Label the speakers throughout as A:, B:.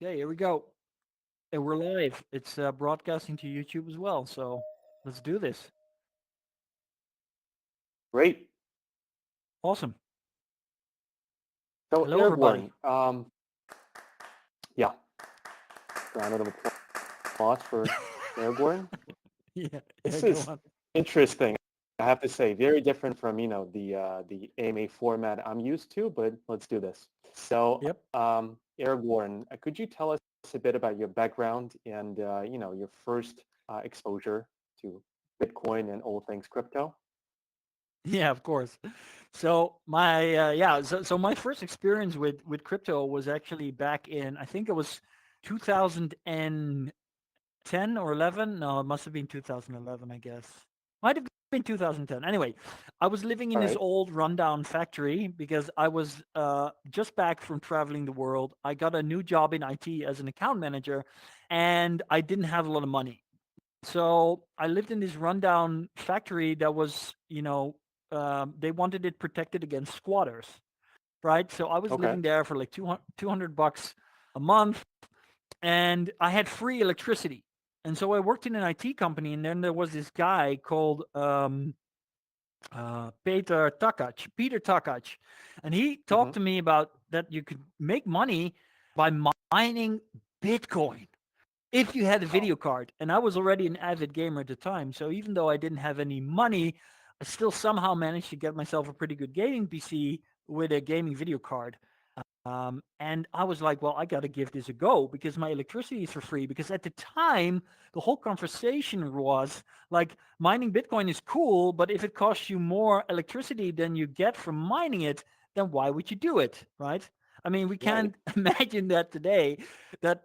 A: Yeah, here we go. And we're live. It's broadcasting to YouTube as well. So let's do this.
B: Great.
A: Awesome.
B: So
A: Hello, everybody.
B: airborne. Yeah, round of applause for airborne.
A: Yeah, yeah,
B: This
A: go
B: is
A: on.
B: interesting. I have to say, very different from the AMA format I'm used to. But let's do this. So
A: Yep.
B: airborne. Could you tell us a bit about your background and your first exposure to Bitcoin and all things crypto?
A: Yeah, of course. So my so my first experience with crypto was actually back in, I think it was 2010 or 11. No, it must have been 2011, I guess. Might have been 2010. Anyway, I was living in
B: All
A: this
B: right.
A: old rundown factory because I was just back from traveling the world. I got a new job in IT as an account manager, and I didn't have a lot of money. So I lived in this rundown factory that was, they wanted it protected against squatters, right? So I was
B: Okay.
A: living there for like 200 bucks a month, and I had free electricity. And so I worked in an IT company, and then there was this guy called Peter Takac, and he
B: Mm-hmm.
A: talked to me about that you could make money by mining Bitcoin if you had a
B: Oh.
A: video card. And I was already an avid gamer at the time, so even though I didn't have any money, I still somehow managed to get myself a pretty good gaming PC with a gaming video card. And I was like, well, I got to give this a go because my electricity is for free. Because at the time, the whole conversation was like, mining Bitcoin is cool, but if it costs you more electricity than you get from mining it, then why would you do it? Right? I mean, we
B: Right.
A: can't imagine that today, that,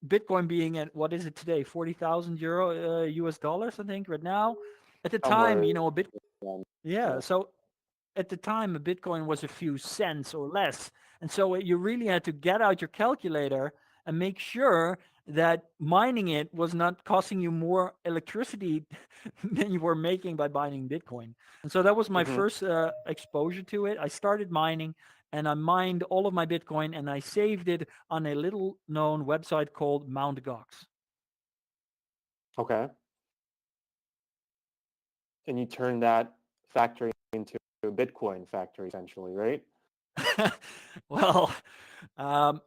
A: Bitcoin being at, what is it today? 40,000 euro, US dollars, I think, right now. At the time,
B: Somewhere.
A: a bit,
B: Um,
A: yeah.
B: yeah.
A: So at the time, a Bitcoin was a few cents or less. And so you really had to get out your calculator and make sure that mining it was not costing you more electricity than you were making by mining Bitcoin. And so that was my
B: Mm-hmm.
A: first exposure to it. I started mining, and I mined all of my Bitcoin, and I saved it on a little known website called MountGox.
B: Okay. And you turn that factory into a Bitcoin factory essentially, right?
A: Well, um,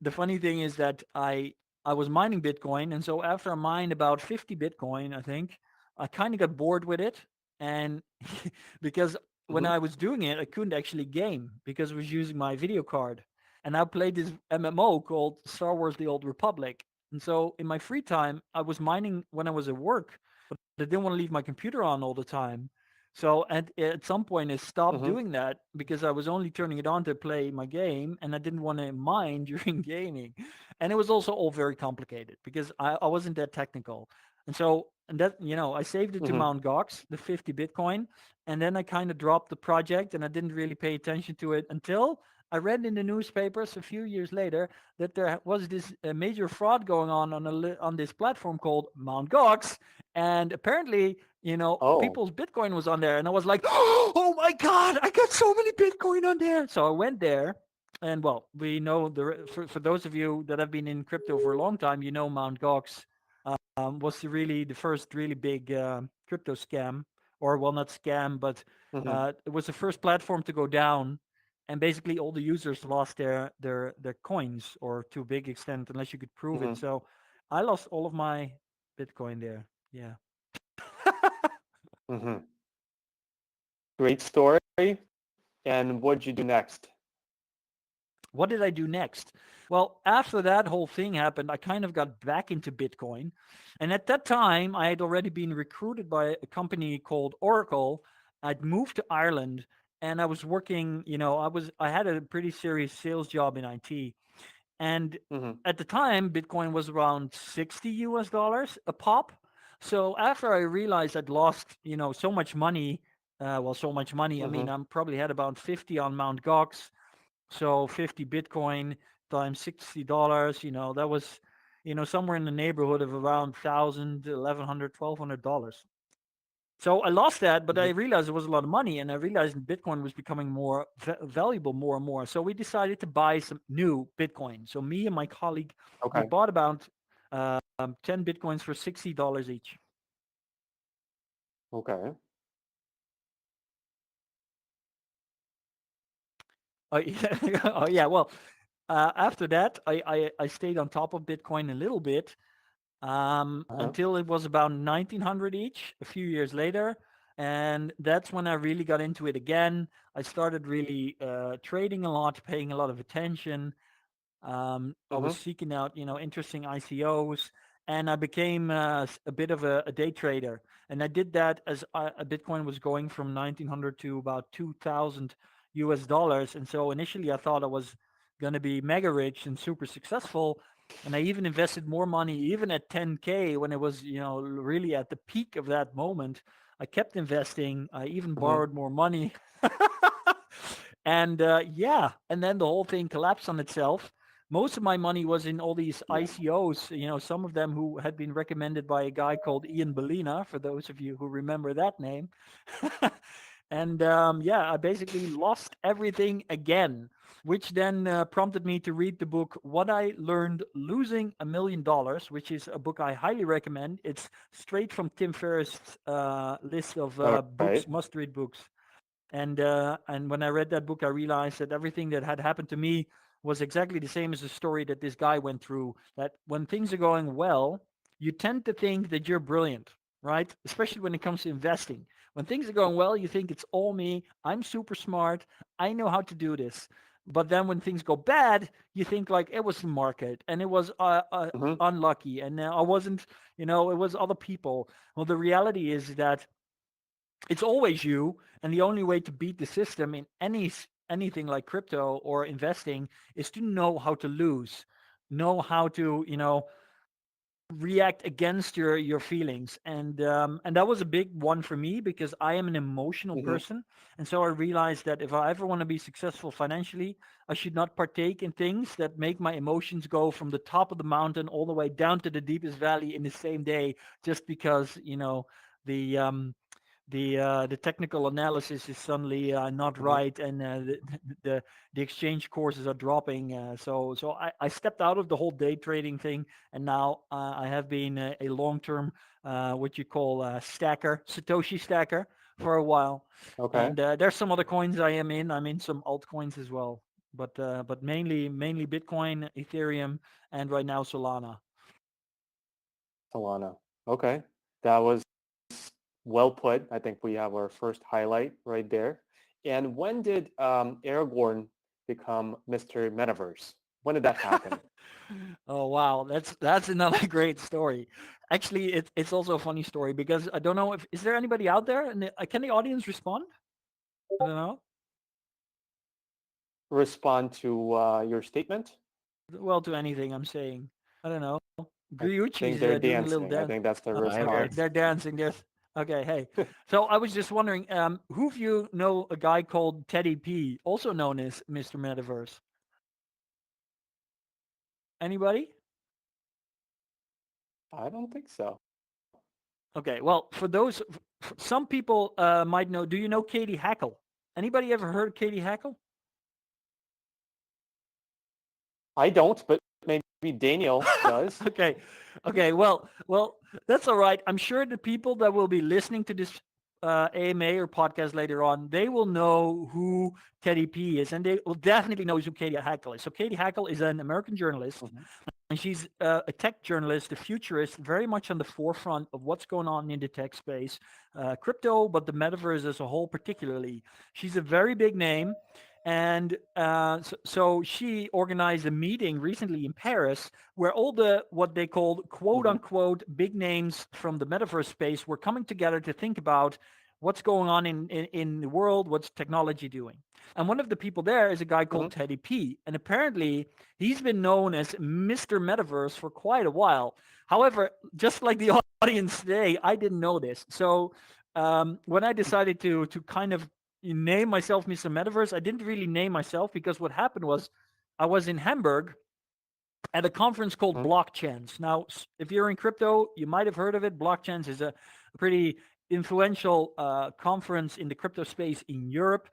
A: the funny thing is that I was mining Bitcoin, and so after I mined about 50 Bitcoin, I think I kind of got bored with it, and because when
B: Mm-hmm.
A: I was doing it, I couldn't actually game because I was using my video card, and I played this MMO called Star Wars: The Old Republic, and so in my free time, I was mining when I was at work, but I didn't want to leave my computer on all the time. So at some point, I stopped
B: Mm-hmm.
A: doing that because I was only turning it on to play my game, and I didn't want to mine during gaming. And it was also all very complicated because I wasn't that technical. And that, I saved it to
B: Mm-hmm.
A: Mount Gox, the 50 Bitcoin, and then I kind of dropped the project, and I didn't really pay attention to it until I read in the newspapers a few years later that there was this major fraud going on this platform called Mount Gox, and apparently,
B: Oh.
A: people's Bitcoin was on there, and I was like, oh my god, I got so many Bitcoin on there. So I went there, and well, we know for those of you that have been in crypto for a long time, Mount Gox was the first really big crypto scam, or well, not scam, but
B: Mm-hmm.
A: it was the first platform to go down, and basically all the users lost their coins, or to a big extent, unless you could prove it.
B: Mm-hmm.
A: So I lost all of my Bitcoin there. Yeah.
B: Mm-hmm. Great story. And what'd you do next?
A: What did I do next? Well, after that whole thing happened, I kind of got back into Bitcoin. And at that time, I had already been recruited by a company called Oracle. I'd moved to Ireland, and I was working, I had a pretty serious sales job in IT. And
B: Mm-hmm.
A: at the time, Bitcoin was around 60 US dollars a pop. So after I realized I'd lost, so much money, so much money. I
B: Mm-hmm.
A: mean, I probably had about 50 on Mount Gox, so 50 Bitcoin times $60, that was, somewhere in the neighborhood of around 1,000, $1,100, $1,200. So I lost that, but I
B: Hmm.
A: realized it was a lot of money, and I realized Bitcoin was becoming more valuable more and more. So we decided to buy some new Bitcoin. So me and my colleague, we
B: Okay.
A: bought about 10 Bitcoins for $60 each.
B: Okay.
A: Oh yeah, oh, yeah. Well, after that, I stayed on top of Bitcoin a little bit
B: Uh-huh.
A: until it was about 1900 each a few years later. And that's when I really got into it again. I started really trading a lot, paying a lot of attention. I was
B: Hmm.
A: seeking out, interesting ICOs, and I became a bit of a day trader. And I did that as Bitcoin was going from 1900 to about 2000 US dollars. And so initially I thought I was going to be mega rich and super successful. And I even invested more money, even at 10K when it was, really at the peak of that moment. I kept investing. I even
B: Hmm.
A: borrowed more money. And yeah, and then the whole thing collapsed on itself. Most of my money was in all these
B: Yeah.
A: ICOs, some of them who had been recommended by a guy called Ian Bellina, for those of you who remember that name. And yeah, I basically lost everything again, which then prompted me to read the book What I Learned Losing $1 Million, which is a book I highly recommend. It's straight from Tim Ferriss' list of
B: All right.
A: books, must-read books. And when I read that book, I realized that everything that had happened to me was exactly the same as the story that this guy went through. That when things are going well, you tend to think that you're brilliant, right? Especially when it comes to investing. When things are going well, you think it's all me. I'm super smart. I know how to do this. But then when things go bad, you think like it was the market and it was
B: Hmm.
A: unlucky and I wasn't, it was other people. Well, the reality is that it's always you, and the only way to beat the system in anything like crypto or investing is to know how to lose, know how to react against your feelings. And that was a big one for me because I am an emotional
B: Hmm.
A: person. And so I realized that if I ever want to be successful financially, I should not partake in things that make my emotions go from the top of the mountain all the way down to the deepest valley in the same day, just because the the technical analysis is suddenly not
B: Hmm.
A: right, and the the exchange courses are dropping. So I stepped out of the whole day trading thing, and now I have been a long term what you call stacker, Satoshi stacker, for a while.
B: Okay.
A: And there's some other coins I am in. I'm in some altcoins as well, but mainly Bitcoin, Ethereum, and right now Solana.
B: Solana. Okay. That was well put. I think we have our first highlight right there. And when did Aragorn become Mr. Metaverse? When did that happen?
A: Oh wow, that's another great story. Actually, it's also a funny story because I don't know if is there anybody out there and can the audience respond? I don't know.
B: Respond to your statement?
A: Well, to anything I'm saying. I don't know.
B: I think
A: Griuchi's
B: they're
A: doing a little
B: dancing. I
A: dance.
B: think that's the
C: I'm
A: Okay,
C: here.
B: response.
A: they're dancing. There's okay. Hey, so I was just wondering, who of you know a guy called Teddy P, also known as Mr. Metaverse? Anybody?
B: I don't think so.
A: Okay, well, for those, some people might know. Do you know Katie Hackle? Anybody ever heard of Katie Hackle?
B: I don't, but maybe Daniel does.
A: Okay, okay. Well, that's all right. I'm sure the people that will be listening to this AMA or podcast later on, they will know who Teddy P is, and they will definitely know who Katie Hackle is. So Katie Hackle is an American journalist,
B: Hmm.
A: and she's a tech journalist, a futurist, very much on the forefront of what's going on in the tech space, crypto, but the metaverse as a whole, particularly. She's a very big name. And so she organized a meeting recently in Paris where all the what they called quote
B: Hmm.
A: unquote big names from the metaverse space were coming together to think about what's going on in the world, what's technology doing. And one of the people there is a guy
B: Hmm.
A: called Teddy P. And apparently he's been known as Mr. Metaverse for quite a while. However, just like the audience today, I didn't know this. So when I decided to kind of name myself Mr. Metaverse, I didn't really name myself because what happened was I was in Hamburg at a conference called
B: Hmm.
A: Blockchains. Now, if you're in crypto, you might have heard of it. Blockchains is a pretty influential conference in the crypto space in Europe,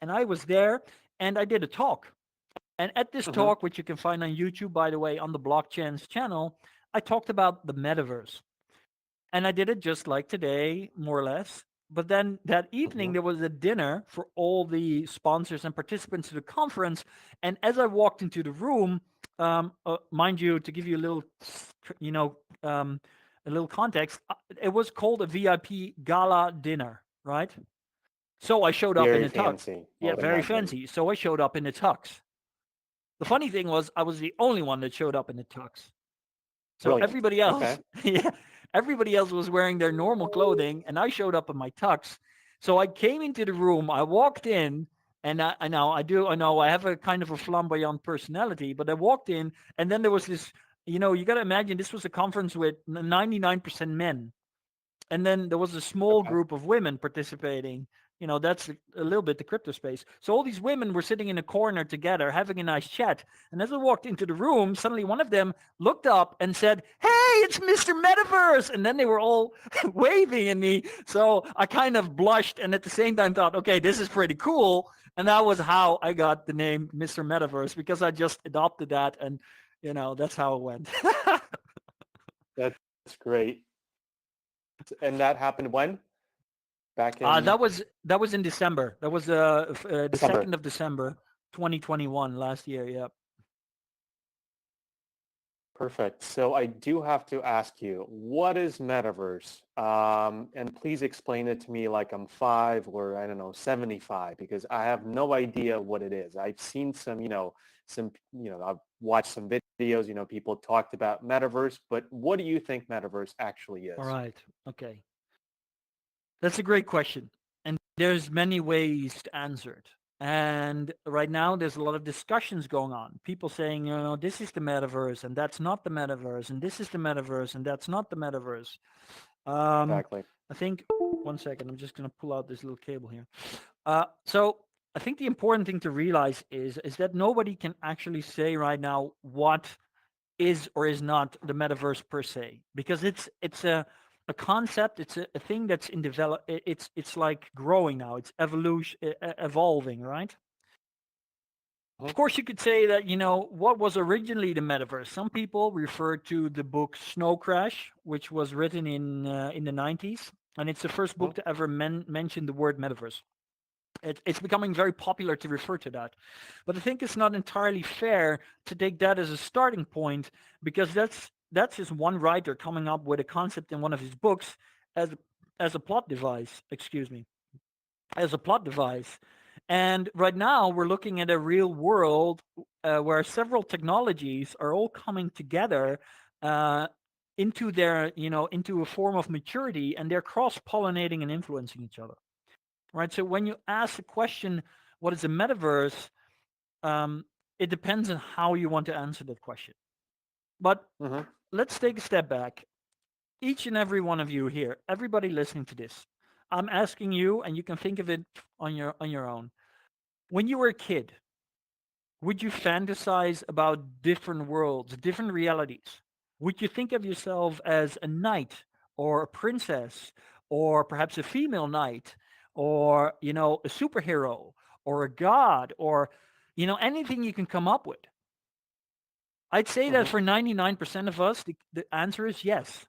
A: and I was there and I did a talk. And at this
B: Mm-hmm.
A: talk, which you can find on YouTube, by the way, on the Blockchain's channel, I talked about the metaverse. And I did it just like today, more or less. But then that evening,
B: Mm-hmm.
A: there was a dinner for all the sponsors and participants to the conference. And as I walked into the room, mind you, to give you a little, you know, a little context, it was called a VIP gala dinner, right? So I showed up in
B: Very
A: a tux.
B: fancy, I
A: Yeah,
B: would
A: very
B: imagine.
A: fancy. So I showed up in a tux. The funny thing was, I was the only one that showed up in a tux. So
B: Brilliant.
A: everybody else,
B: Okay.
A: yeah, everybody else was wearing their normal clothing, and I showed up in my tux. So I came into the room. I walked in, and I know I do. I know I have a kind of a flamboyant personality, but I walked in, and then there was this. You know, you got to imagine this was a conference with 99% men, and then there was a small
B: Okay.
A: group of women participating. You know, that's a little bit the crypto space. So all these women were sitting in a corner together having a nice chat, and as I walked into the room, suddenly one of them looked up and said, "Hey, it's Mr. Metaverse!" And then they were all waving at me. So I kind of blushed and at the same time thought, okay, this is pretty cool. And that was how I got the name Mr. Metaverse, because I just adopted that, and you know, that's how it went.
B: That's great. And that happened when? Back in
A: That was in December. That was the
B: December.
A: 2nd of December, 2021, last year. Yeah.
B: Perfect. So I do have to ask you, what is metaverse? And please explain it to me like I'm 5 or I don't know, 75, because I have no idea what it is. I've seen I've watched some videos, people talked about metaverse, but what do you think metaverse actually
A: All
B: is?
A: right. Okay. That's a great question, and there's many ways to answer it. And right now, there's a lot of discussions going on. People saying, you know, this is the metaverse, and that's not the metaverse, and this is the metaverse, and that's not the metaverse. Um,
B: Exactly.
A: I think. One second. I'm just going to pull out this little cable here. So I think the important thing to realize is that nobody can actually say right now what is or is not the metaverse per se, because it's a concept. It's a thing that's in develop. It's like growing now. It's evolution, evolving, right?
B: Mhm.
A: Of course, you could say that, you know, what was originally the metaverse. Some people refer to the book Snow Crash, which was written in the 90s, and it's the first
B: Mhm.
A: book to ever mention the word metaverse. It's becoming very popular to refer to that. But I think it's not entirely fair to take that as a starting point, because that's just one writer coming up with a concept in one of his books as as a plot device. Excuse me, as a plot device. And right now we're looking at a real world where several technologies are all coming together uh, into their, you know, into a form of maturity, and they're cross pollinating and influencing each other, right? So when you ask the question, what is a metaverse? Um, it depends on how you want to answer that question. But
B: Mhm.
A: let's take a step back. Each and every one of you here, everybody listening to this, I'm asking you, and you can think of it on your own. When you were a kid, would you fantasize about different worlds, different realities? Would you think of yourself as a knight or a princess, or perhaps a female knight, or, you know, a superhero or a god, or, you know, anything you can come up with? I'd say that
B: Mhm.
A: for 99% of us, the answer is yes,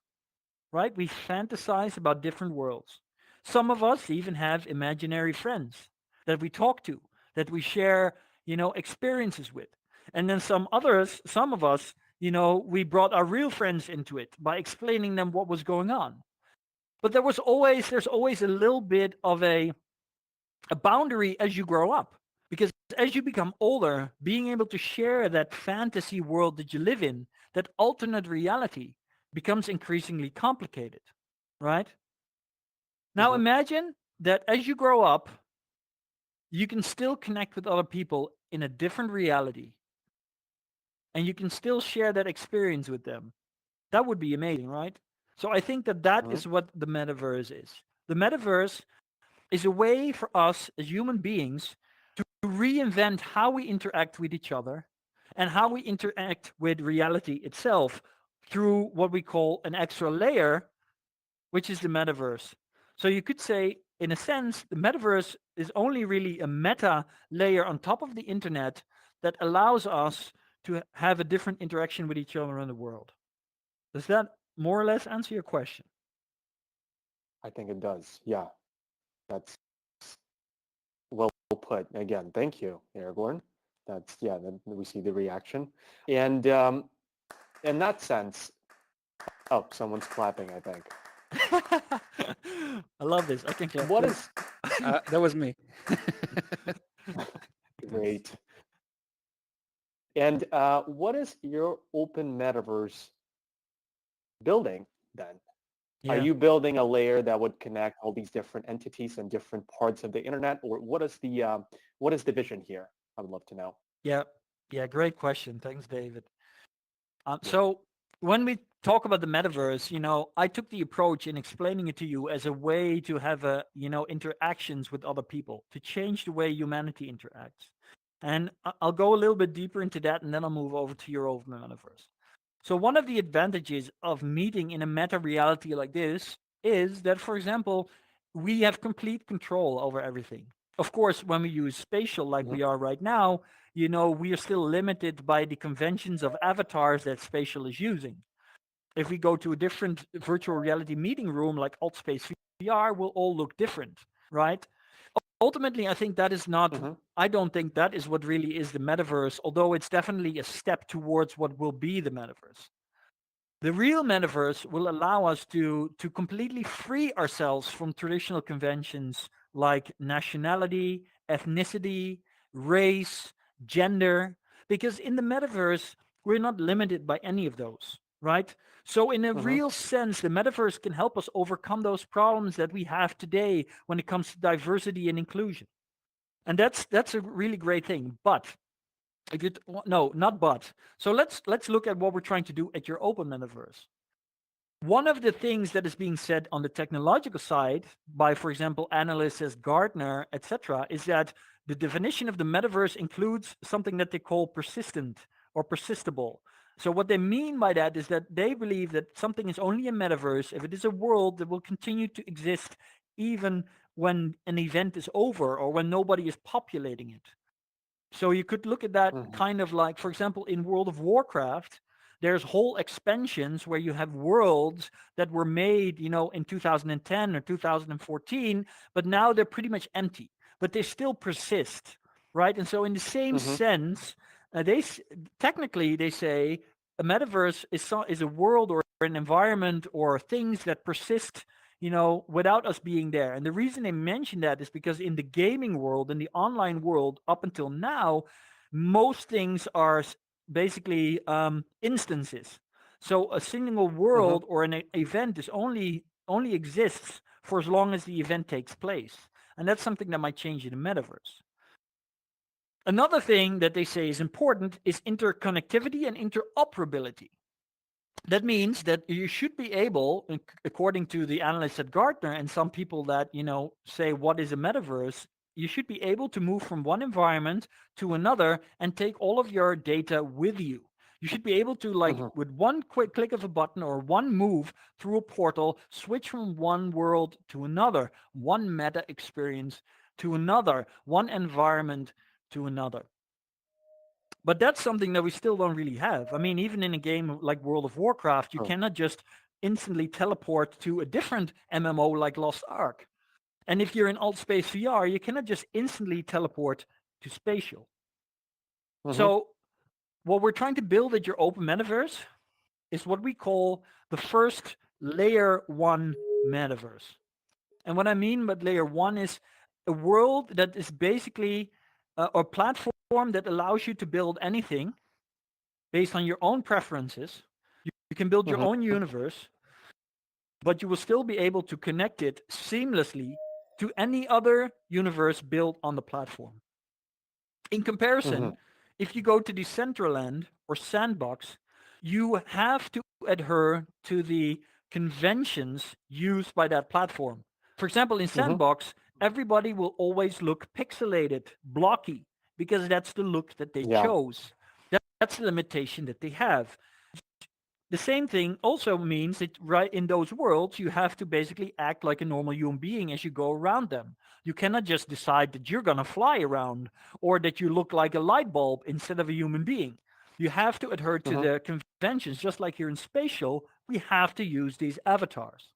A: right? We fantasize about different worlds. Some of us even have imaginary friends that we talk to, that we share, you know, experiences with. And then some of us, you know, we brought our real friends into it by explaining them what was going on. But there's always a little bit of a boundary as you grow up. Because as you become older, being able to share that fantasy world that you live in, that alternate reality, becomes increasingly complicated, right? Now
B: Mhm.
A: imagine that as you grow up, you can still connect with other people in a different reality, and you can still share that experience with them. That would be amazing, right? So I think that that
B: Mhm.
A: is what the metaverse is. The metaverse is a way for us as human beings to reinvent how we interact with each other and how we interact with reality itself through what we call an extra layer, which is the metaverse. So you could say, in a sense, the metaverse is only really a meta layer on top of the internet that allows us to have a different interaction with each other in the world. Does that more or less answer your question?
B: I think it does. Yeah, that's well put. Again, thank you, Aragorn. That's yeah. Then we see the reaction, and in that sense, oh, someone's clapping. I think.
A: I love this. I can clap
B: What
A: too.
B: is
C: That was me.
B: great? And what is your open metaverse building then? Are
A: Yeah.
B: you building a layer that would connect all these different entities and different parts of the internet, or what is the vision here? I would love to know.
A: Yeah. Yeah. Great question. Thanks, David.
B: Yeah.
A: So when we talk about the metaverse, I took the approach in explaining it to you as a way to have interactions with other people, to change the way humanity interacts. And I'll go a little bit deeper into that, and then I'll move over to your open metaverse. So one of the advantages of meeting in a meta reality like this is that, for example, we have complete control over everything. Of course, when we use spatial like
B: Mm-hmm.
A: we are right now, we are still limited by the conventions of avatars that spatial is using. If we go to a different virtual reality meeting room like Altspace VR, will all look different, right? Ultimately, I think that is not,
B: Mm-hmm.
A: I don't think that is what really is the metaverse, although it's definitely a step towards what will be the metaverse. The real metaverse will allow us to completely free ourselves from traditional conventions like nationality, ethnicity, race, gender, because in the metaverse, we're not limited by any of those, right? So, in a
B: Mm-hmm.
A: real sense, the metaverse can help us overcome those problems that we have today when it comes to diversity and inclusion. And that's a really great thing. But if you no, not but. So let's look at what we're trying to do at your open metaverse. One of the things that is being said on the technological side by, for example, analysts as Gartner, etc., is that the definition of the metaverse includes something that they call persistent or persistible. So what they mean by that is that they believe that something is only a metaverse if it is a world that will continue to exist even when an event is over or when nobody is populating it. So you could look at that
B: Mm-hmm.
A: kind of like, for example, in World of Warcraft, there's whole expansions where you have worlds that were made, in 2010 or 2014, but now they're pretty much empty, but they still persist, right? And so, in the same
B: Mm-hmm.
A: sense, technically they say a metaverse is a world or an environment or things that persist without us being there. And the reason they mention that is because in the gaming world, in the online world, up until now, most things are basically instances. So a single
B: Mm-hmm.
A: world or an event is only exists for as long as the event takes place. And that's something that might change in the metaverse. Another thing that they say is important is interconnectivity and interoperability. That means that you should be able, according to the analysts at Gartner and some people that say what is a metaverse, you should be able to move from one environment to another and take all of your data with you. You should be able to, like,
B: Mm-hmm.
A: with one quick click of a button or one move through a portal, switch from one world to another, one meta experience to another, one environment to another. But that's something that we still don't really have. I mean, even in a game like World of Warcraft, you
B: True.
A: cannot just instantly teleport to a different MMO like Lost Ark. And if you're in Altspace VR, you cannot just instantly teleport to spatial.
B: Mm-hmm.
A: So what we're trying to build at your open metaverse is what we call the first layer one metaverse. And what I mean by layer one is a world that is basically a platform that allows you to build anything based on your own preferences. You can build your
B: Mm-hmm.
A: own universe, but you will still be able to connect it seamlessly to any other universe built on the platform. In
B: Mm-hmm.
A: comparison, if you go to Decentraland or Sandbox, you have to adhere to the conventions used by that platform. For example, in
B: Mm-hmm.
A: Sandbox, everybody will always look pixelated, blocky, because that's the look that they
B: Yeah.
A: chose. That's the limitation that they have. the same thing also means that right in those worlds, you have to basically act like a normal human being as you go around them. You cannot just decide that you're going to fly around or that you look like a light bulb instead of a human being. You have to adhere to
B: Mm-hmm.
A: the conventions, just like here in spatial, we have to use these avatars.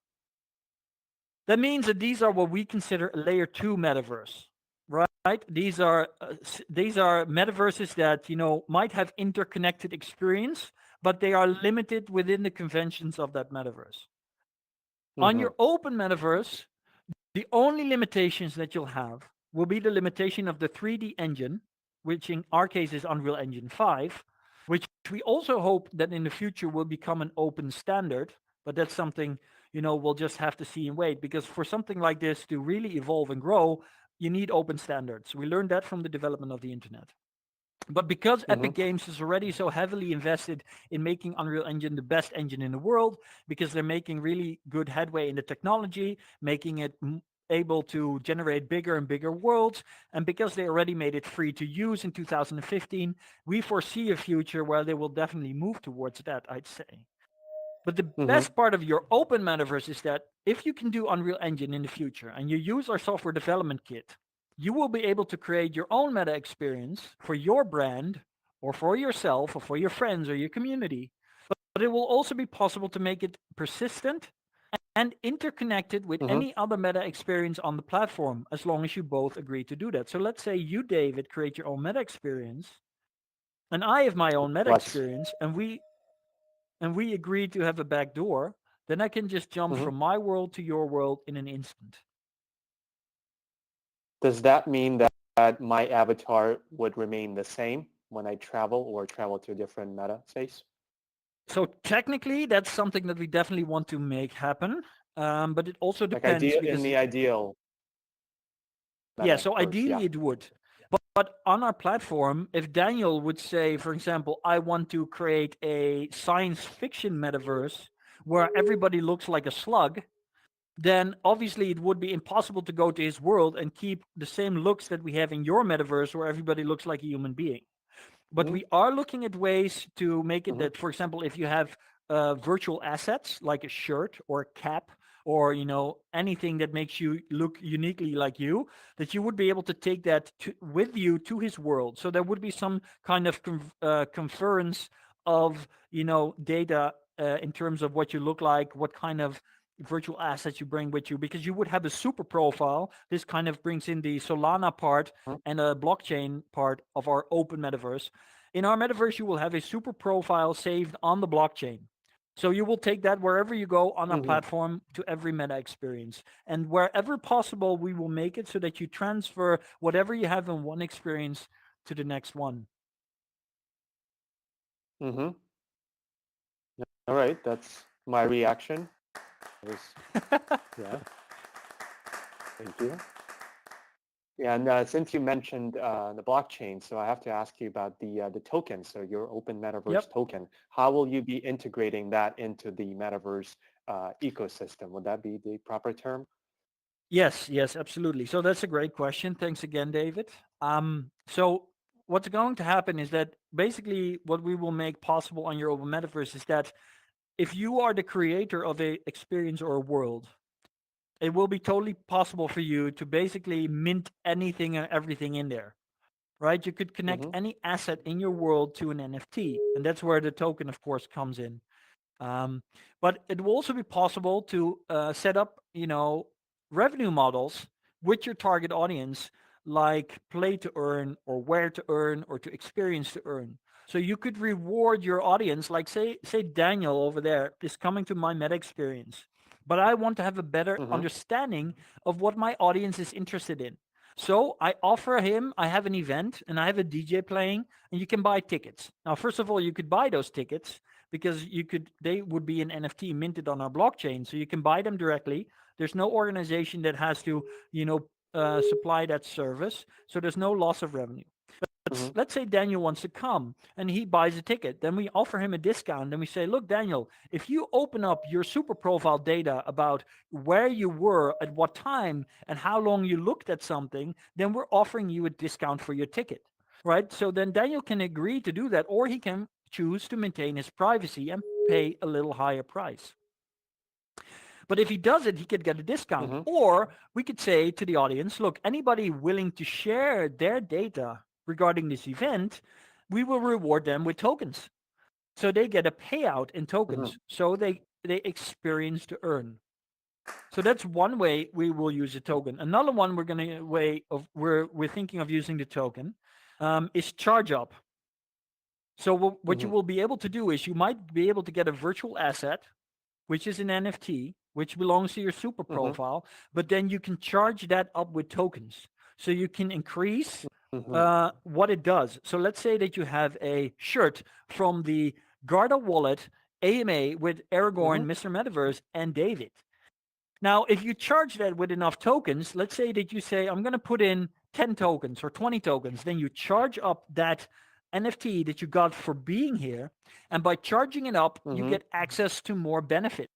A: That means that these are what we consider a layer 2 metaverse, right? These are metaverses that might have interconnected experience, but they are limited within the conventions of that metaverse. On
B: Mm-hmm.
A: your open metaverse, the only limitations that you'll have will be the limitation of the 3D engine, which in our case is Unreal Engine 5, which we also hope that in the future will become an open standard. But that's something, we'll just have to see and wait, because for something like this to really evolve and grow, you need open standards. We learned that from the development of the internet. But because
B: Mm-hmm.
A: Epic Games is already so heavily invested in making Unreal Engine the best engine in the world, because they're making really good headway in the technology, making it able to generate bigger and bigger worlds, and because they already made it free to use in 2015, we foresee a future where they will definitely move towards that, I'd say. But the
B: Mm-hmm.
A: best part of your open metaverse is that if you can do Unreal Engine in the future and you use our software development kit, you will be able to create your own meta experience for your brand or for yourself or for your friends or your community. But it will also be possible to make it persistent and interconnected with
B: Mm-hmm.
A: any other meta experience on the platform, as long as you both agree to do that. So let's say you, David, create your own meta experience, and I have my own meta
B: Let's.
A: experience, and we agree to have a back door, then I can just jump
B: Mm-hmm.
A: from my world to your world in an instant.
B: Does that mean that my avatar would remain the same when I travel or travel to a different meta space?
A: So technically, that's something that we definitely want to make happen. But it also
B: Like
A: depends
B: ideal in
A: because,
B: the ideal
A: yeah, so
B: metaverse, yeah.
A: ideally it would. But on our platform, if Daniel would say, for example, I want to create a science fiction metaverse where everybody looks like a slug, then obviously it would be impossible to go to his world and keep the same looks that we have in your metaverse where everybody looks like a human being. But
B: Mm-hmm.
A: we are looking at ways to make it
B: Mm-hmm.
A: that, for example, if you have virtual assets like a shirt or a cap or anything that makes you look uniquely like you, that you would be able to take that with you to his world. So there would be some kind of conference of data in terms of what you look like, what kind of virtual assets you bring with you, because you would have a super profile. This kind of brings in the Solana part and a blockchain part of our open metaverse. In our metaverse, you will have a super profile saved on the blockchain. So you will take that wherever you go on our
B: Mm-hmm.
A: platform to every meta experience. And wherever possible, we will make it so that you transfer whatever you have in one experience to the next one.
B: Mm-hmm. All right, that's my reaction. It was, yeah, thank you. Yeah, and since you mentioned the blockchain, so I have to ask you about the token. So your Open Metaverse
A: Yep.
B: token, how will you be integrating that into the Metaverse ecosystem? Would that be the proper term?
A: Yes, yes, absolutely. So that's a great question. Thanks again, David. So what's going to happen is that basically what we will make possible on your open metaverse is that if you are the creator of a experience or a world, it will be totally possible for you to basically mint anything and everything in there, right? You could connect
B: Mm-hmm.
A: any asset in your world to an NFT, and that's where the token, of course, comes in. Um, but it will also be possible to set up, revenue models with your target audience, like play to earn or where to earn or to experience to earn. So you could reward your audience, like say Daniel over there is coming to my meta experience, but I want to have a better
B: Mm-hmm.
A: understanding of what my audience is interested in. So I offer him, I have an event and I have a DJ playing, and you can buy tickets. Now, first of all, you could buy those tickets because they would be an NFT minted on our blockchain, so you can buy them directly. There's no organization that has to supply that service, so there's no loss of revenue.
B: Mm-hmm.
A: Let's say Daniel wants to come and he buys a ticket, then we offer him a discount and we say, look, Daniel, if you open up your super profile data about where you were at what time and how long you looked at something, then we're offering you a discount for your ticket, right? So then Daniel can agree to do that, or he can choose to maintain his privacy and pay a little higher price. But if he does it, he could get a discount.
B: Mm-hmm.
A: Or we could say to the audience, look, anybody willing to share their data regarding this event, we will reward them with tokens. So they get a payout in
B: Mm-hmm.
A: tokens. So they experience to earn. So that's one way we will use a token. Another one we're thinking of using the token is charge up. So what you
B: Mm-hmm.
A: will be able to do is you might be able to get a virtual asset, which is an NFT, which belongs to your super
B: Mm-hmm.
A: profile, but then you can charge that up with tokens. So you can increase
B: Mm-hmm.
A: what it does. So let's say that you have a shirt from the Guarda Wallet AMA with
B: Mm-hmm.
A: Aragorn, Mr. Metaverse, and David. Now, if you charge that with enough tokens, let's say that you say, I'm going to put in 10 tokens or 20 tokens, then you charge up that NFT that you got for being here. And by charging it up, you
B: Mm-hmm.
A: get access to more benefits.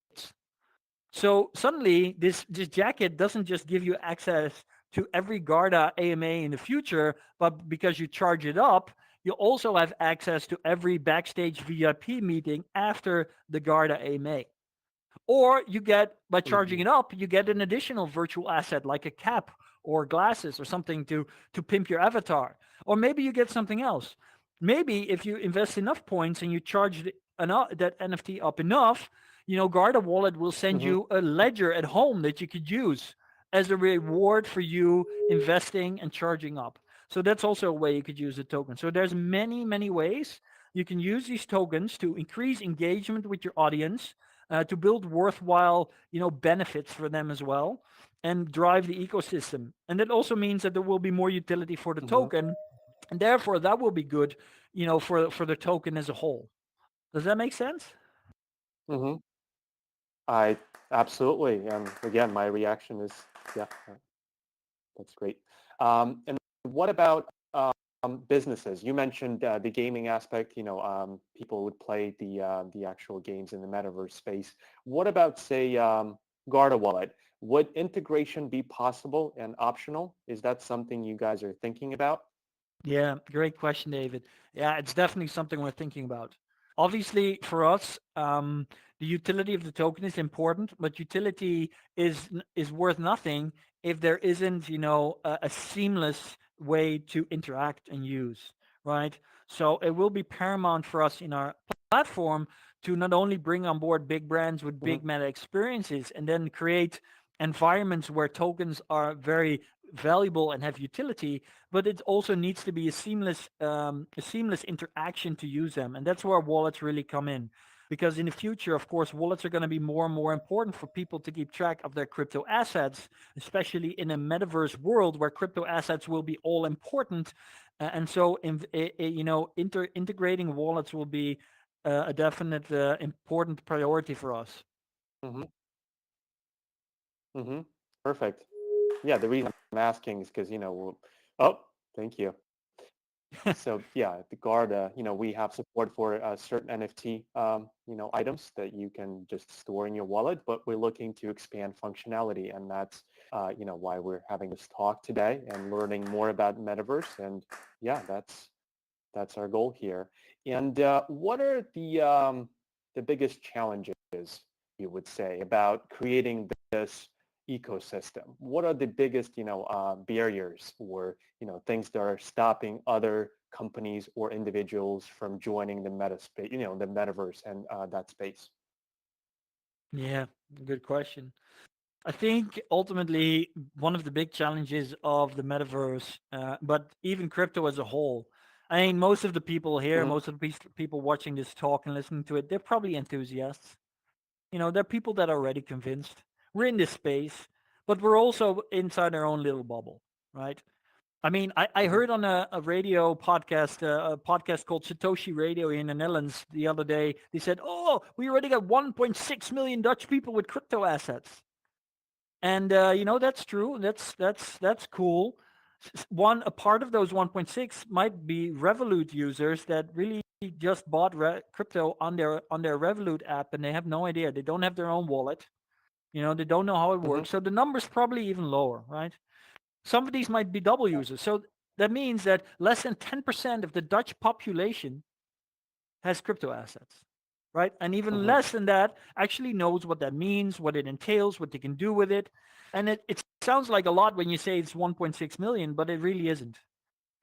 A: So suddenly, this jacket doesn't just give you access to every Garda AMA in the future, but because you charge it up, you also have access to every backstage VIP meeting after the Garda AMA. Or you get, by charging
B: Mm-hmm.
A: it up, you get an additional virtual asset like a cap or glasses or something to pimp your avatar. Or maybe you get something else. Maybe if you invest enough points and you charge that NFT up enough, Guarda Wallet will send
B: Mm-hmm.
A: you a ledger at home that you could use as a reward for you investing and charging up. So that's also a way you could use a token. So there's many, many ways you can use these tokens to increase engagement with your audience, to build worthwhile, benefits for them as well, and drive the ecosystem. And that also means that there will be more utility for the
B: Mm-hmm.
A: token, and therefore that will be good, for the token as a whole. Does that make sense?
B: Mm-hmm. I absolutely. And again, my reaction is, yeah, that's great. And what about businesses? You mentioned the gaming aspect. People would play the actual games in the metaverse space. What about, say, Garda Wallet? Would integration be possible and optional? Is that something you guys are thinking about?
A: Yeah, great question, David. Yeah, it's definitely something we're thinking about. Obviously, for us, the utility of the token is important, but utility is worth nothing if there isn't, a seamless way to interact and use, right? So it will be paramount for us in our platform to not only bring on board big brands with
B: Mm-hmm.
A: big meta experiences and then create environments where tokens are very valuable and have utility, but it also needs to be a seamless interaction to use them, and that's where wallets really come in. Because in the future, of course, wallets are going to be more and more important for people to keep track of their crypto assets, especially in a metaverse world where crypto assets will be all important. And so, integrating wallets will be a definite important priority for us.
B: Mm-hmm. Mm-hmm. Perfect. Yeah, the reason I'm asking is because, oh, thank you. So yeah, the Guarda, we have support for certain NFT, items that you can just store in your wallet, but we're looking to expand functionality, and that's, why we're having this talk today and learning more about Metaverse. And yeah, that's our goal here. And what are the biggest challenges you would say about creating this ecosystem? What are the biggest barriers or things that are stopping other companies or individuals from joining the meta space, the metaverse and that space?
A: Yeah, good question. I think ultimately one of the big challenges of the metaverse, but even crypto as a whole. I mean, most of the people here,
B: Hmm.
A: most of the people watching this talk and listening to it, they're probably enthusiasts. They're people that are already convinced. We're in this space, but we're also inside our own little bubble, right? I mean, I
B: Hmm.
A: heard on a radio podcast, a podcast called Satoshi Radio in the Netherlands the other day. They said, "Oh, we already got 1.6 million Dutch people with crypto assets." And that's true. That's cool. One a part of those 1.6 might be Revolut users that really just bought crypto on their Revolut app, and they have no idea. They don't have their own wallet. They don't know how it
B: Hmm.
A: works. So the number's probably even lower, right? Some of these might be double users. So that means that less than 10% of the Dutch population has crypto assets. right? And even
B: Mm-hmm.
A: less than that actually knows what that means, what it entails, what they can do with it. And it sounds like a lot when you say it's 1.6 million, but it really isn't.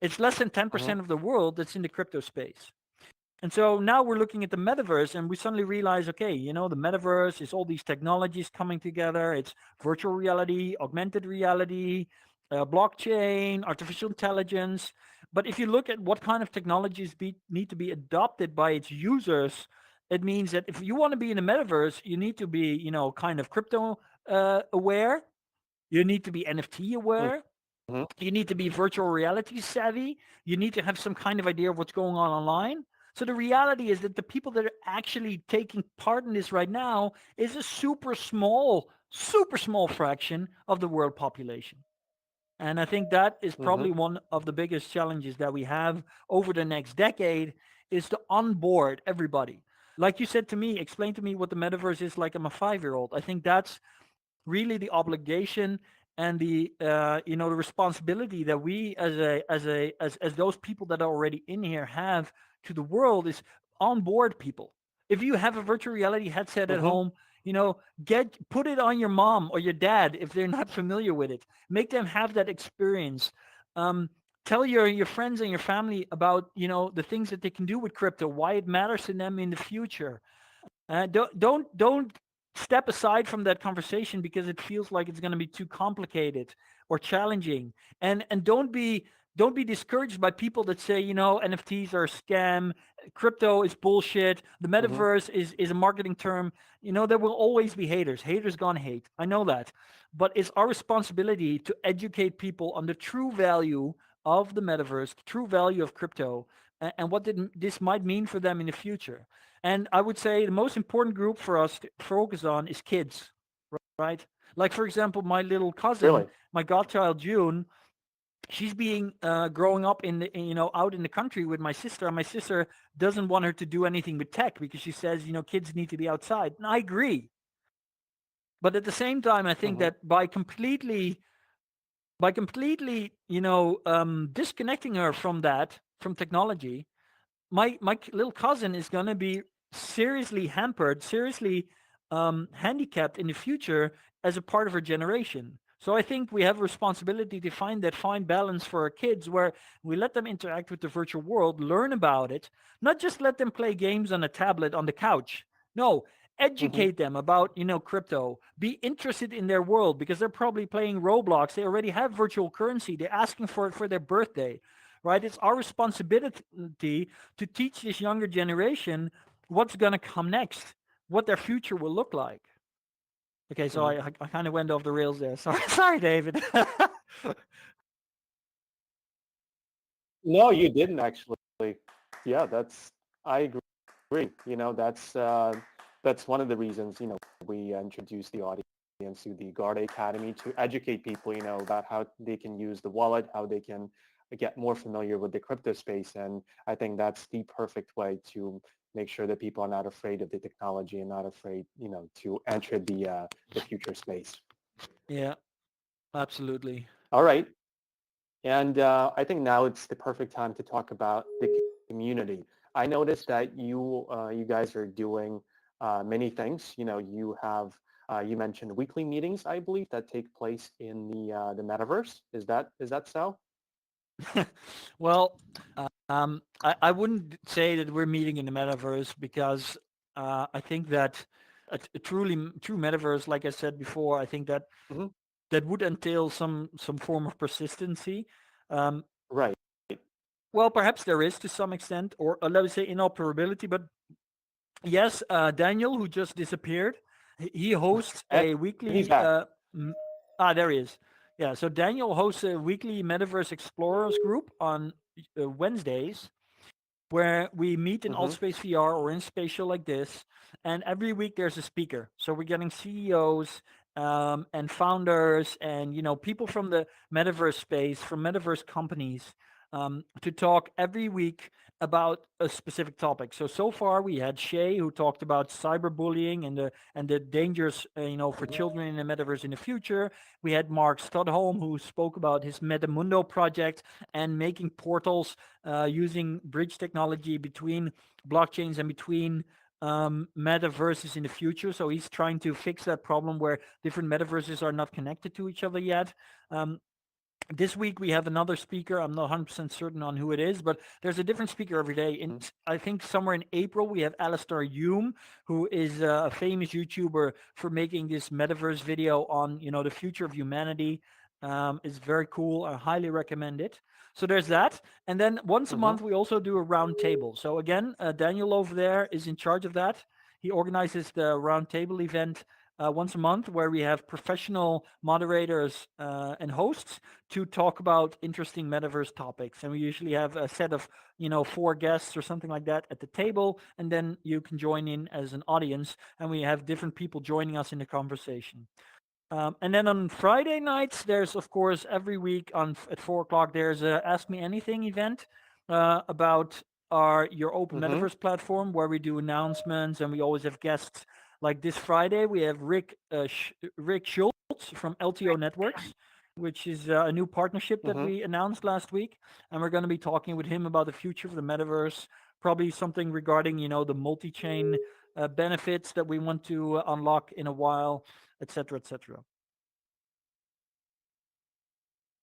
A: It's less than
B: Mm-hmm.
A: 10% of the world that's in the crypto space. And so now we're looking at the metaverse and we suddenly realize, okay, the metaverse is all these technologies coming together. It's virtual reality, augmented reality, blockchain, artificial intelligence. But if you look at what kind of technologies need to be adopted by its users, it means that if you want to be in the metaverse, you need to be, kind of crypto aware. You need to be NFT aware.
B: Mm-hmm.
A: You need to be virtual reality savvy. You need to have some kind of idea of what's going on online. So the reality is that the people that are actually taking part in this right now is a super small fraction of the world population. And I think that is
B: Mm-hmm.
A: probably one of the biggest challenges that we have over the next decade is to onboard everybody. Like you said to me, explain to me what the metaverse is like I'm a 5-year-old. I think that's really the obligation and the responsibility that we as those people that are already in here have to the world is on board people. If you have a virtual reality headset at
B: Mm-hmm.
A: home, get put it on your mom or your dad if they're not familiar with it. Make them have that experience. um, Tell your friends and your family about the things that they can do with crypto, why it matters to them in the future. Don't step aside from that conversation because it feels like it's going to be too complicated or challenging. And don't be discouraged by people that say NFTs are a scam, crypto is bullshit, the
B: Mm-hmm.
A: metaverse is a marketing term. There will always be haters. Haters gonna hate. I know that, but it's our responsibility to educate people on the true value of the metaverse, the true value of crypto, and what this might mean for them in the future. And I would say the most important group for us to focus on is kids, right? Like, for example, my little cousin,
B: Really?
A: my godchild June, she's being growing up out in the country with my sister. And my sister doesn't want her to do anything with tech because she says, kids need to be outside. And I agree. But at the same time, I think
B: Mm-hmm.
A: that by completely, disconnecting her from technology, my little cousin is going to be seriously hampered, seriously handicapped in the future as a part of her generation. So I think we have a responsibility to find that fine balance for our kids where we let them interact with the virtual world, learn about it, not just let them play games on a tablet on the couch. No,
B: Mm-hmm.
A: educate them about, crypto, be interested in their world because they're probably playing Roblox. They already have virtual currency. They're asking for it for their birthday, right? It's our responsibility to teach this younger generation what's going to come next, what their future will look like. Okay, so
B: Mm-hmm.
A: I kind of went off the rails there. Sorry, sorry, David.
B: No, you didn't actually. Yeah, I agree. That's one of the reasons, we introduced the audience to the Guarda Academy to educate people, about how they can use the wallet, how they can get more familiar with the crypto space. And I think that's the perfect way to make sure that people are not afraid of the technology and not afraid, to enter the future space.
A: Yeah, absolutely.
B: All right. And I think now it's the perfect time to talk about the community. I noticed that you guys are doing many things. You mentioned weekly meetings, I believe, that take place in the metaverse. Is that so?
A: Well, I wouldn't say that we're meeting in the metaverse because I think that a true metaverse, like I said before, I think that
B: Hmm.
A: that would entail some form of persistency. Um,
B: Right.
A: well, perhaps there is to some extent, or let me say inoperability. But yes, Daniel, who just disappeared, he hosts
B: And
A: a
B: he's
A: weekly.
B: back.
A: There he is. Yeah, so Daniel hosts a weekly Metaverse Explorers group on Wednesdays, where we meet in
B: Hmm.
A: Altspace VR or in spatial like this, and every week there's a speaker. So we're getting CEOs and founders and people from the metaverse space, from metaverse companies, to talk every week about a specific topic. So far we had Shay who talked about cyberbullying and the dangers for
B: Hmm.
A: children in the metaverse in the future. We had Mark Studholm who spoke about his Metamundo project and making portals using bridge technology between blockchains and between metaverses in the future. So he's trying to fix that problem where different metaverses are not connected to each other yet. Um, this week we have another speaker. I'm not 100% certain on who it is, but there's a different speaker every day. And I think somewhere in April we have Alistair Hume, who is a famous YouTuber for making this metaverse video on the future of humanity. It's very cool. I highly recommend it. So there's that. And then once a
B: Mm-hmm.
A: month we also do a round table. So again, Daniel over there is in charge of that. He organizes the round table event once a month where we have professional moderators and hosts to talk about interesting metaverse topics. And we usually have a set of, four guests or something like that at the table. And then you can join in as an audience. And we have different people joining us in the conversation. And then on Friday nights, there's of course every week at 4 o'clock there's a Ask Me Anything event about our your open
B: Mm-hmm.
A: metaverse platform where we do announcements and we always have guests. Like this Friday, we have Rick Schultz from LTO Networks, which is a new partnership that
B: Mm-hmm.
A: we announced last week, and we're going to be talking with him about the future of the metaverse. Probably something regarding the multi-chain benefits that we want to unlock in a while, etc., etc.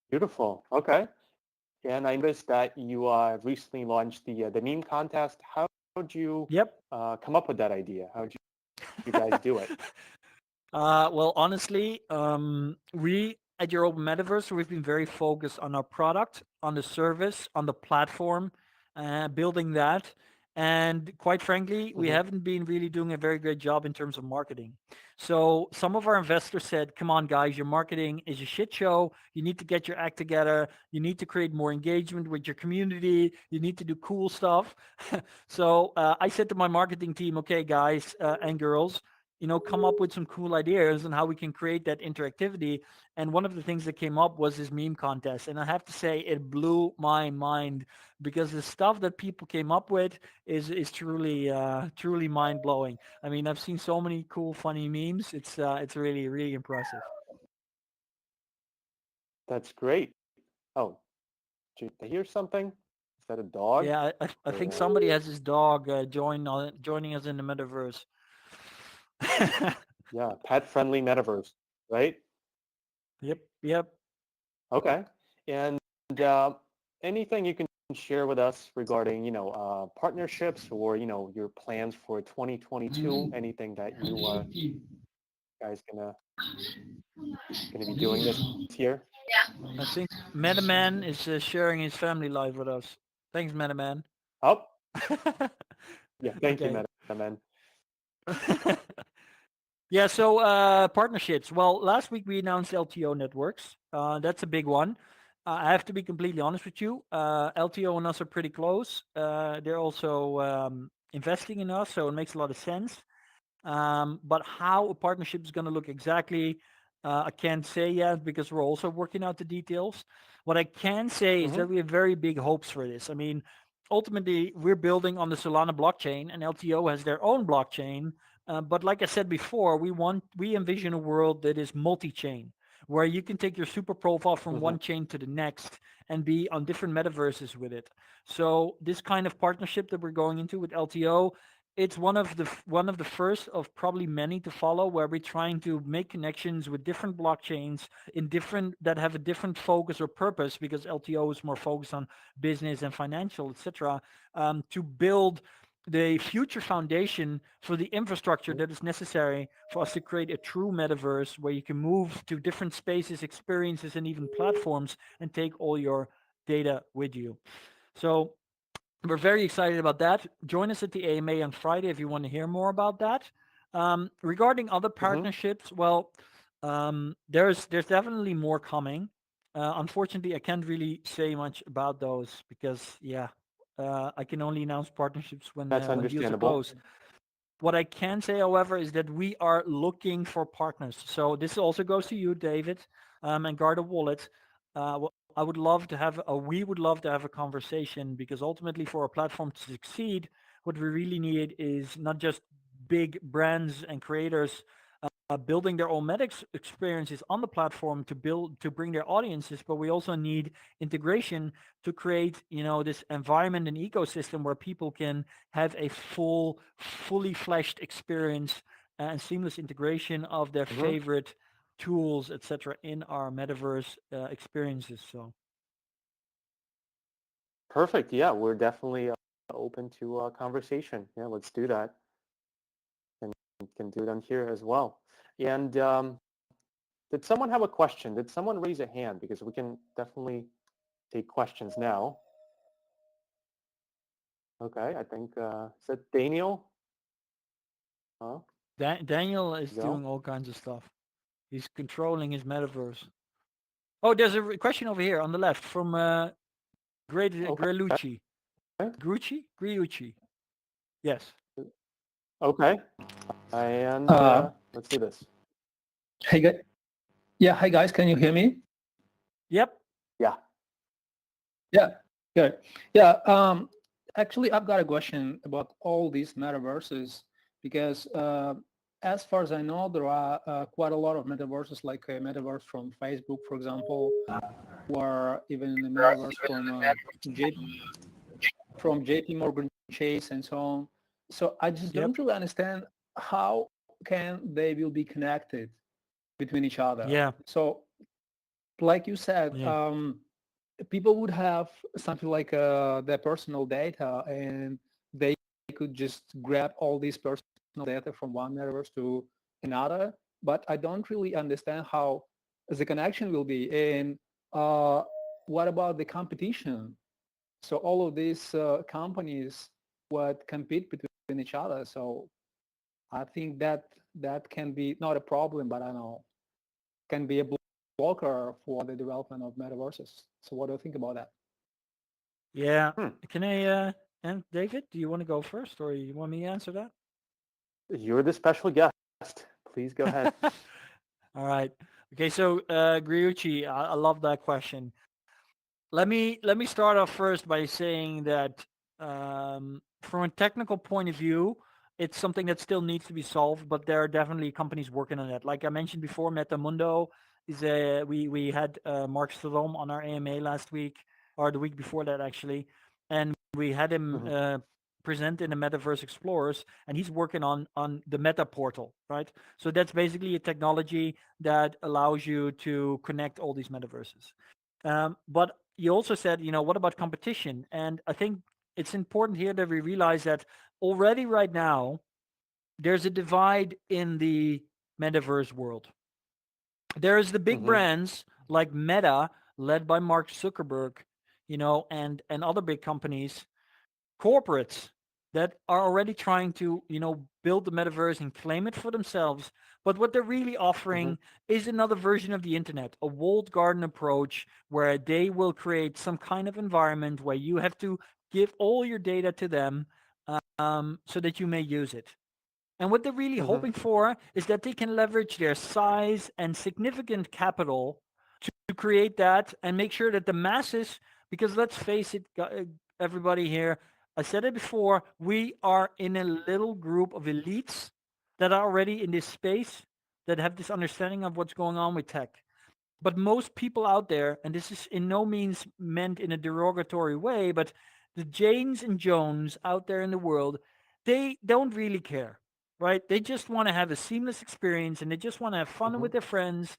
B: Beautiful. Okay. And I noticed that you recently launched the meme contest. How'd you
A: Yep.
B: come up with that idea? How'd you guys do it?
A: Well, honestly, we at Your Open Metaverse, we've been very focused on our product, on the service, on the platform, building that. And quite frankly, we
B: Mm-hmm.
A: haven't been really doing a very great job in terms of marketing. So some of our investors said, come on, guys, your marketing is a shit show. You need to get your act together. You need to create more engagement with your community. You need to do cool stuff. So I said to my marketing team, okay, guys and girls, come up with some cool ideas on how we can create that interactivity. And one of the things that came up was this meme contest. And I have to say, it blew my mind because the stuff that people came up with is truly mind blowing. I mean, I've seen so many cool, funny memes. It's really, really impressive.
B: That's great. Oh, did you hear something? Is that a dog?
A: Yeah, I think
B: Or
A: somebody has his dog joining us in the metaverse.
B: yeah, pet-friendly metaverse, right?
A: Yep, yep.
B: Okay. And uh, anything you can share with us regarding, partnerships or, your plans for 2022? Anything that you guys gonna be doing this year?
A: I think MetaMan is sharing his family life with us. Thanks, MetaMan.
B: Oh, yeah. Thank you,
A: Okay.
B: man.
A: Yeah, so partnerships. Well, last week we announced LTO networks. That's a big one. I have to be completely honest with you. LTO and us are pretty close. They're also investing in us, so it makes a lot of sense. But how a partnership is going to look exactly, I can't say yet because we're also working out the details. What I can say is
B: Mm-hmm.
A: that we have very big hopes for this. I mean, ultimately, we're building on the Solana blockchain, and LTO has their own blockchain. But like I said before, we envision a world that is multi-chain, where you can take your super profile from
B: Mm-hmm.
A: one chain to the next and be on different metaverses with it. So this kind of partnership that we're going into with LTO, it's one of the first of probably many to follow where we're trying to make connections with different blockchains in different that have a different focus or purpose because LTO is more focused on business and financial, etc. To build the future foundation for the infrastructure that is necessary for us to create a true metaverse where you can move to different spaces, experiences, and even platforms and take all your data with you. So we're very excited about that. Join us at the AMA on Friday if you want to hear more about that. Regarding other
B: Mm-hmm.
A: partnerships, well, there's definitely more coming. Unfortunately, I can't really say much about those because yeah, I can only announce partnerships
B: That's
A: when deals are
B: understandable.
A: closed. What I can say, however, is that we are looking for partners. So this also goes to you, David, and Guarda Wallet. I would love to have, we would love to have a conversation because ultimately, for a platform to succeed, what we really need is not just big brands and creators building their own experiences on the platform to bring their audiences, but we also need integration to create this environment and ecosystem where people can have a fully fleshed experience and seamless integration of their
B: Mm-hmm.
A: favorite tools, etc., in our metaverse experiences. So
B: Perfect. Yeah, we're definitely open to conversation. Yeah, let's do that. And can do it on here as well. And did someone have a question? Did someone raise a hand? Because we can definitely take questions now. Okay, I think, is that Daniel? Huh?
A: Daniel is
B: Go.
A: doing all kinds of stuff. He's controlling his metaverse. Oh, there's a question over here on the left from
B: Okay.
A: Grelucci. Griucci. Yes.
B: Okay. And
C: Uh,
B: let's do this.
C: hey, yeah, hi guys, can you hear me?
A: Yep.
B: Yeah.
C: Yeah, good. Yeah, actually, I've got a question about all these metaverses because as far as I know, there are quite a lot of metaverses, like a metaverse from Facebook, for example, or even a metaverse from JP Morgan Chase and so on. So I just
A: Yep.
C: don't really understand how can they will be connected between each other.
A: Yeah.
C: So like you said,
A: Yeah.
C: people would have something like their personal data, and they could just grab all these personal data from one metaverse to another. But I don't really understand how the connection will be. And uh, what about the competition? So all of these companies would compete between each other. So I think that can be not a problem, but I don't know, can be a blocker for the development of metaverses. So what do you think about that?
A: Yeah.
B: Hmm.
A: Can I and David, do you want to go first or you want me to answer that?
B: You're the special guest. Please go ahead.
A: All right. Okay, so Griucci, I love that question. Let me start off first by saying that from a technical point of view, it's something that still needs to be solved, but there are definitely companies working on it. Like I mentioned before, Metamundo is a we had Mark Stallone on our AMA last week or the week before that actually, and we had him
B: Mm-hmm.
A: present in the Metaverse Explorers, and he's working on the Meta Portal, right? So that's basically a technology that allows you to connect all these metaverses. But you also said, what about competition? And I think it's important here that we realize that already right now, there's a divide in the metaverse world. There's the big
B: Mm-hmm.
A: brands like Meta, led by Mark Zuckerberg, and other big companies, corporates that are already trying to build the metaverse and claim it for themselves, but what they're really
B: Mm-hmm.
A: offering is another version of the internet, a walled garden approach where they will create some kind of environment where you have to give all your data to them, so that you may use it. And what they're really
B: Mm-hmm.
A: hoping for is that they can leverage their size and significant capital to create that and make sure that the masses, because let's face it, everybody here, I said it before, we are in a little group of elites that are already in this space that have this understanding of what's going on with tech. But most people out there, and this is in no means meant in a derogatory way, but the Janes and Jones out there in the world, they don't really care, right? They just want to have a seamless experience and they just want to have fun
B: Mm-hmm.
A: with their friends.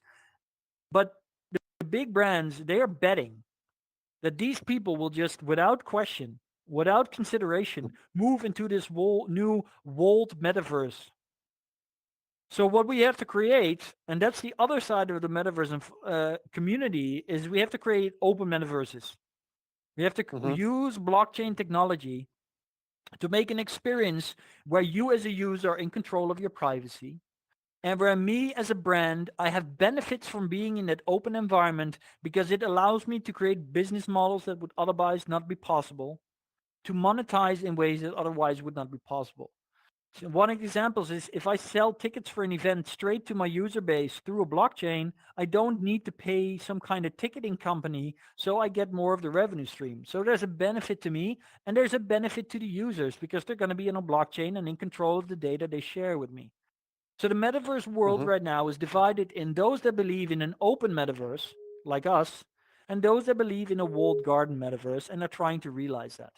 A: But the big brands, they are betting that these people will just, without question, without consideration, move into this new walled metaverse. So what we have to create, and that's the other side of the metaverse and community, is we have to create open metaverses. We have to
B: Mm-hmm.
A: use blockchain technology to make an experience where you as a user are in control of your privacy, and where me as a brand, I have benefits from being in that open environment because it allows me to create business models that would otherwise not be possible, to monetize in ways that otherwise would not be possible. So one of the examples is if I sell tickets for an event straight to my user base through a blockchain, I don't need to pay some kind of ticketing company, so I get more of the revenue stream. So there's a benefit to me, and there's a benefit to the users because they're going to be on a blockchain and in control of the data they share with me. So the metaverse world
B: Mm-hmm.
A: right now is divided in those that believe in an open metaverse, like us, and those that believe in a walled garden metaverse and are trying to realize that.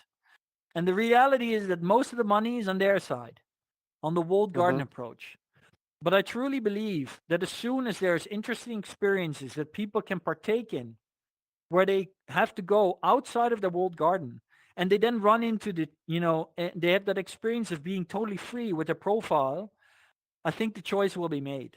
A: And the reality is that most of the money is on their side, on the walled garden
B: Mm-hmm.
A: approach. But I truly believe that as soon as there's interesting experiences that people can partake in, where they have to go outside of the walled garden, and they then run into they have that experience of being totally free with their profile, I think the choice will be made.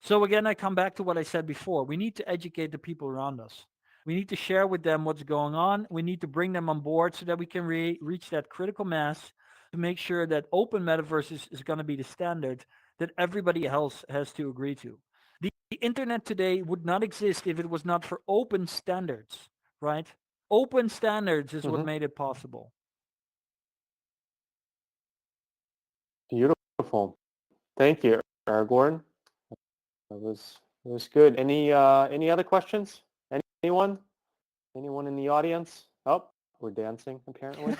A: So again, I come back to what I said before. We need to educate the people around us. We need to share with them what's going on. We need to bring them on board so that we can reach that critical mass to make sure that open metaverse is going to be the standard that everybody else has to agree to. The internet today would not exist if it was not for open standards, right? Open standards is what
B: Mm-hmm.
A: made it possible.
B: Beautiful. Thank you, Aragorn. That was good. Any other questions? Anyone? Anyone in the audience? Oh, we're dancing apparently.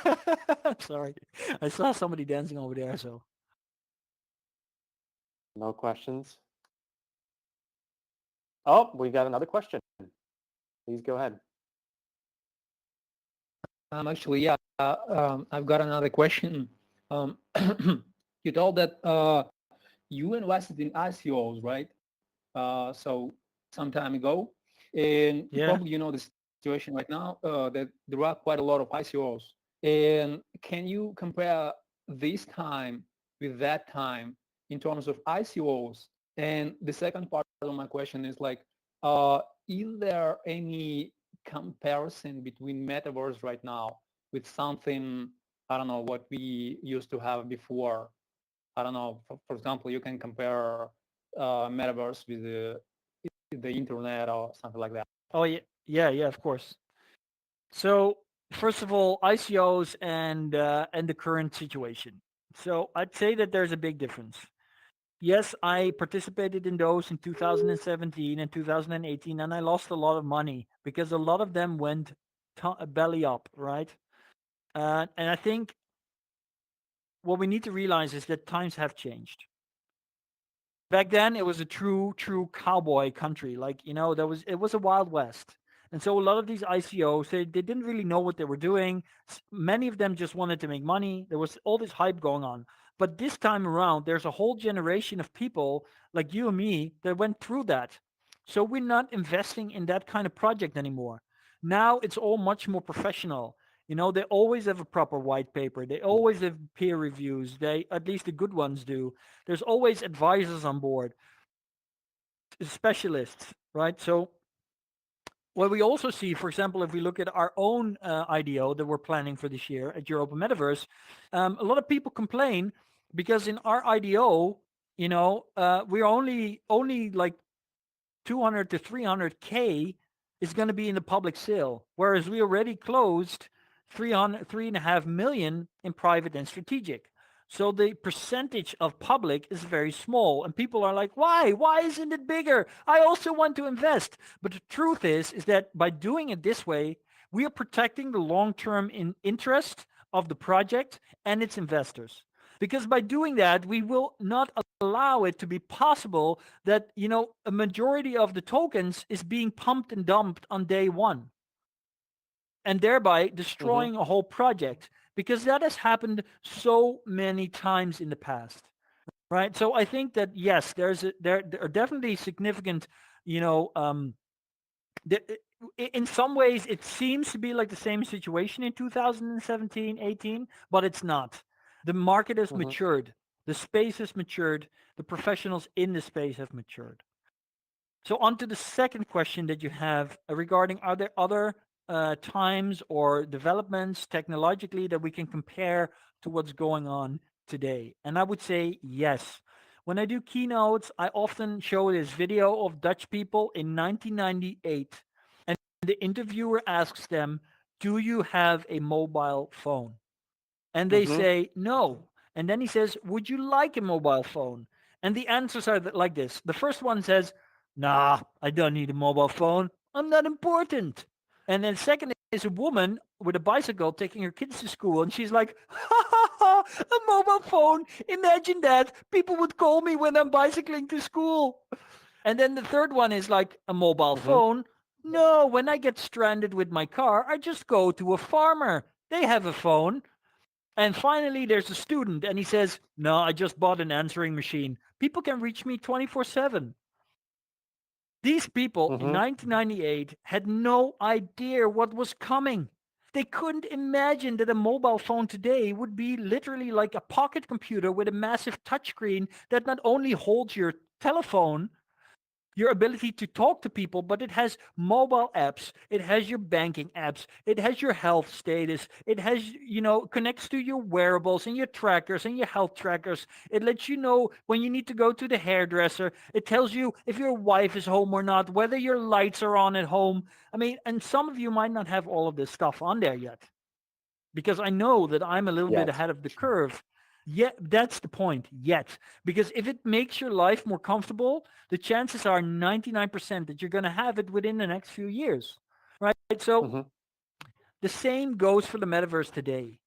A: Sorry. I saw somebody dancing over there, so.
B: No questions. Oh, we got another question. Please go ahead.
C: Actually, yeah, I've got another question. Um, you told that you invested in ICOs, right? So some time ago, and
A: Yeah.
C: probably you know the situation right now that there are quite a lot of ICOs. And can you compare this time with that time in terms of ICOs? And the second part of my question is like, is there any comparison between metaverse right now with something, I don't know, what we used to have before? I don't know, for example, you can compare metaverse with the internet or something like that.
A: Oh, yeah. Yeah, yeah, of course. So, first of all, ICOs and the current situation. So, I'd say that there's a big difference. Yes, I participated in those in 2017 and 2018, and I lost a lot of money because a lot of them went belly up, right? And I think what we need to realize is that times have changed. Back then, it was a true cowboy country. Like, it was a wild west. And so a lot of these ICOs, they didn't really know what they were doing. Many of them just wanted to make money. There was all this hype going on. But this time around, there's a whole generation of people like you and me that went through that. So we're not investing in that kind of project anymore. Now it's all much more professional. They always have a proper white paper. They always have peer reviews. They, at least the good ones do. There's always advisors on board, specialists, right? So what we also see, for example, if we look at our own IDO that we're planning for this year at Europa Metaverse, a lot of people complain because in our IDO, we're only like 200 to 300K is going to be in the public sale, whereas we already closed 3.5 million in private and strategic. So the percentage of public is very small, and people are like, "Why? Why isn't it bigger? I also want to invest." But the truth is that by doing it this way, we are protecting the long-term interest of the project and its investors. Because by doing that, we will not allow it to be possible that a majority of the tokens is being pumped and dumped on day one, and thereby
B: Mm-hmm.
A: destroying a whole project, because that has happened so many times in the past, right? So I think that yes, there are definitely significant, you know um in some ways it seems to be like the same situation in 2017, 18, but it's not. The market has
B: Mm-hmm.
A: matured, the space has matured, the professionals in the space have matured. So on to the second question that you have regarding, are there other times or developments technologically that we can compare to what's going on today? And I would say yes. When I do keynotes, I often show this video of Dutch people in 1998, and the interviewer asks them, "Do you have a mobile phone?" And they
B: Mm-hmm.
A: say no. And then he says, "Would you like a mobile phone?" And the answers are like this. The first one says, "Nah, I don't need a mobile phone. I'm not important." And then second is a woman with a bicycle taking her kids to school, and she's like, A mobile phone. Imagine that. People would call me when I'm bicycling to school. And then the third one is like a mobile
B: Mm-hmm.
A: phone. No, when I get stranded with my car, I just go to a farmer. They have a phone. And finally, there's a student, and he says, no, I just bought an answering machine. People can reach me 24/7. These people in
B: Mm-hmm.
A: 1998 had no idea what was coming. They couldn't imagine that a mobile phone today would be literally like a pocket computer with a massive touchscreen that not only holds your telephone, your ability to talk to people, but it has mobile apps, it has your banking apps, it has your health status, it has, connects to your wearables and your trackers and your health trackers. It lets you know when you need to go to the hairdresser. It tells you if your wife is home or not, whether your lights are on at home. I mean, and some of you might not have all of this stuff on there yet, because I know that I'm a little bit
B: Yet.
A: ahead of the curve. Yet, that's the point. Yet, because if it makes your life more comfortable, the chances are 99% that you're going to have it within the next few years, right? So
B: Mm-hmm.
A: the same goes for the metaverse today.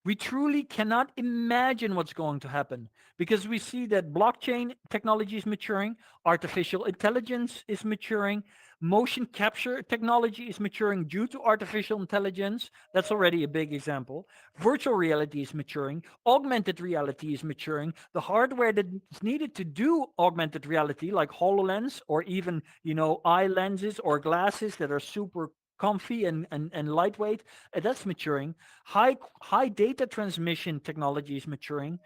A: We truly cannot imagine what's going to happen because we see that blockchain technology is maturing, artificial intelligence is maturing, motion capture technology is maturing due to artificial intelligence. That's already a big example. Virtual reality is maturing, augmented reality is maturing. The hardware that's needed to do augmented reality, like HoloLens or even, eye lenses or glasses that are super comfy and lightweight, that's maturing. High data transmission technology is maturing.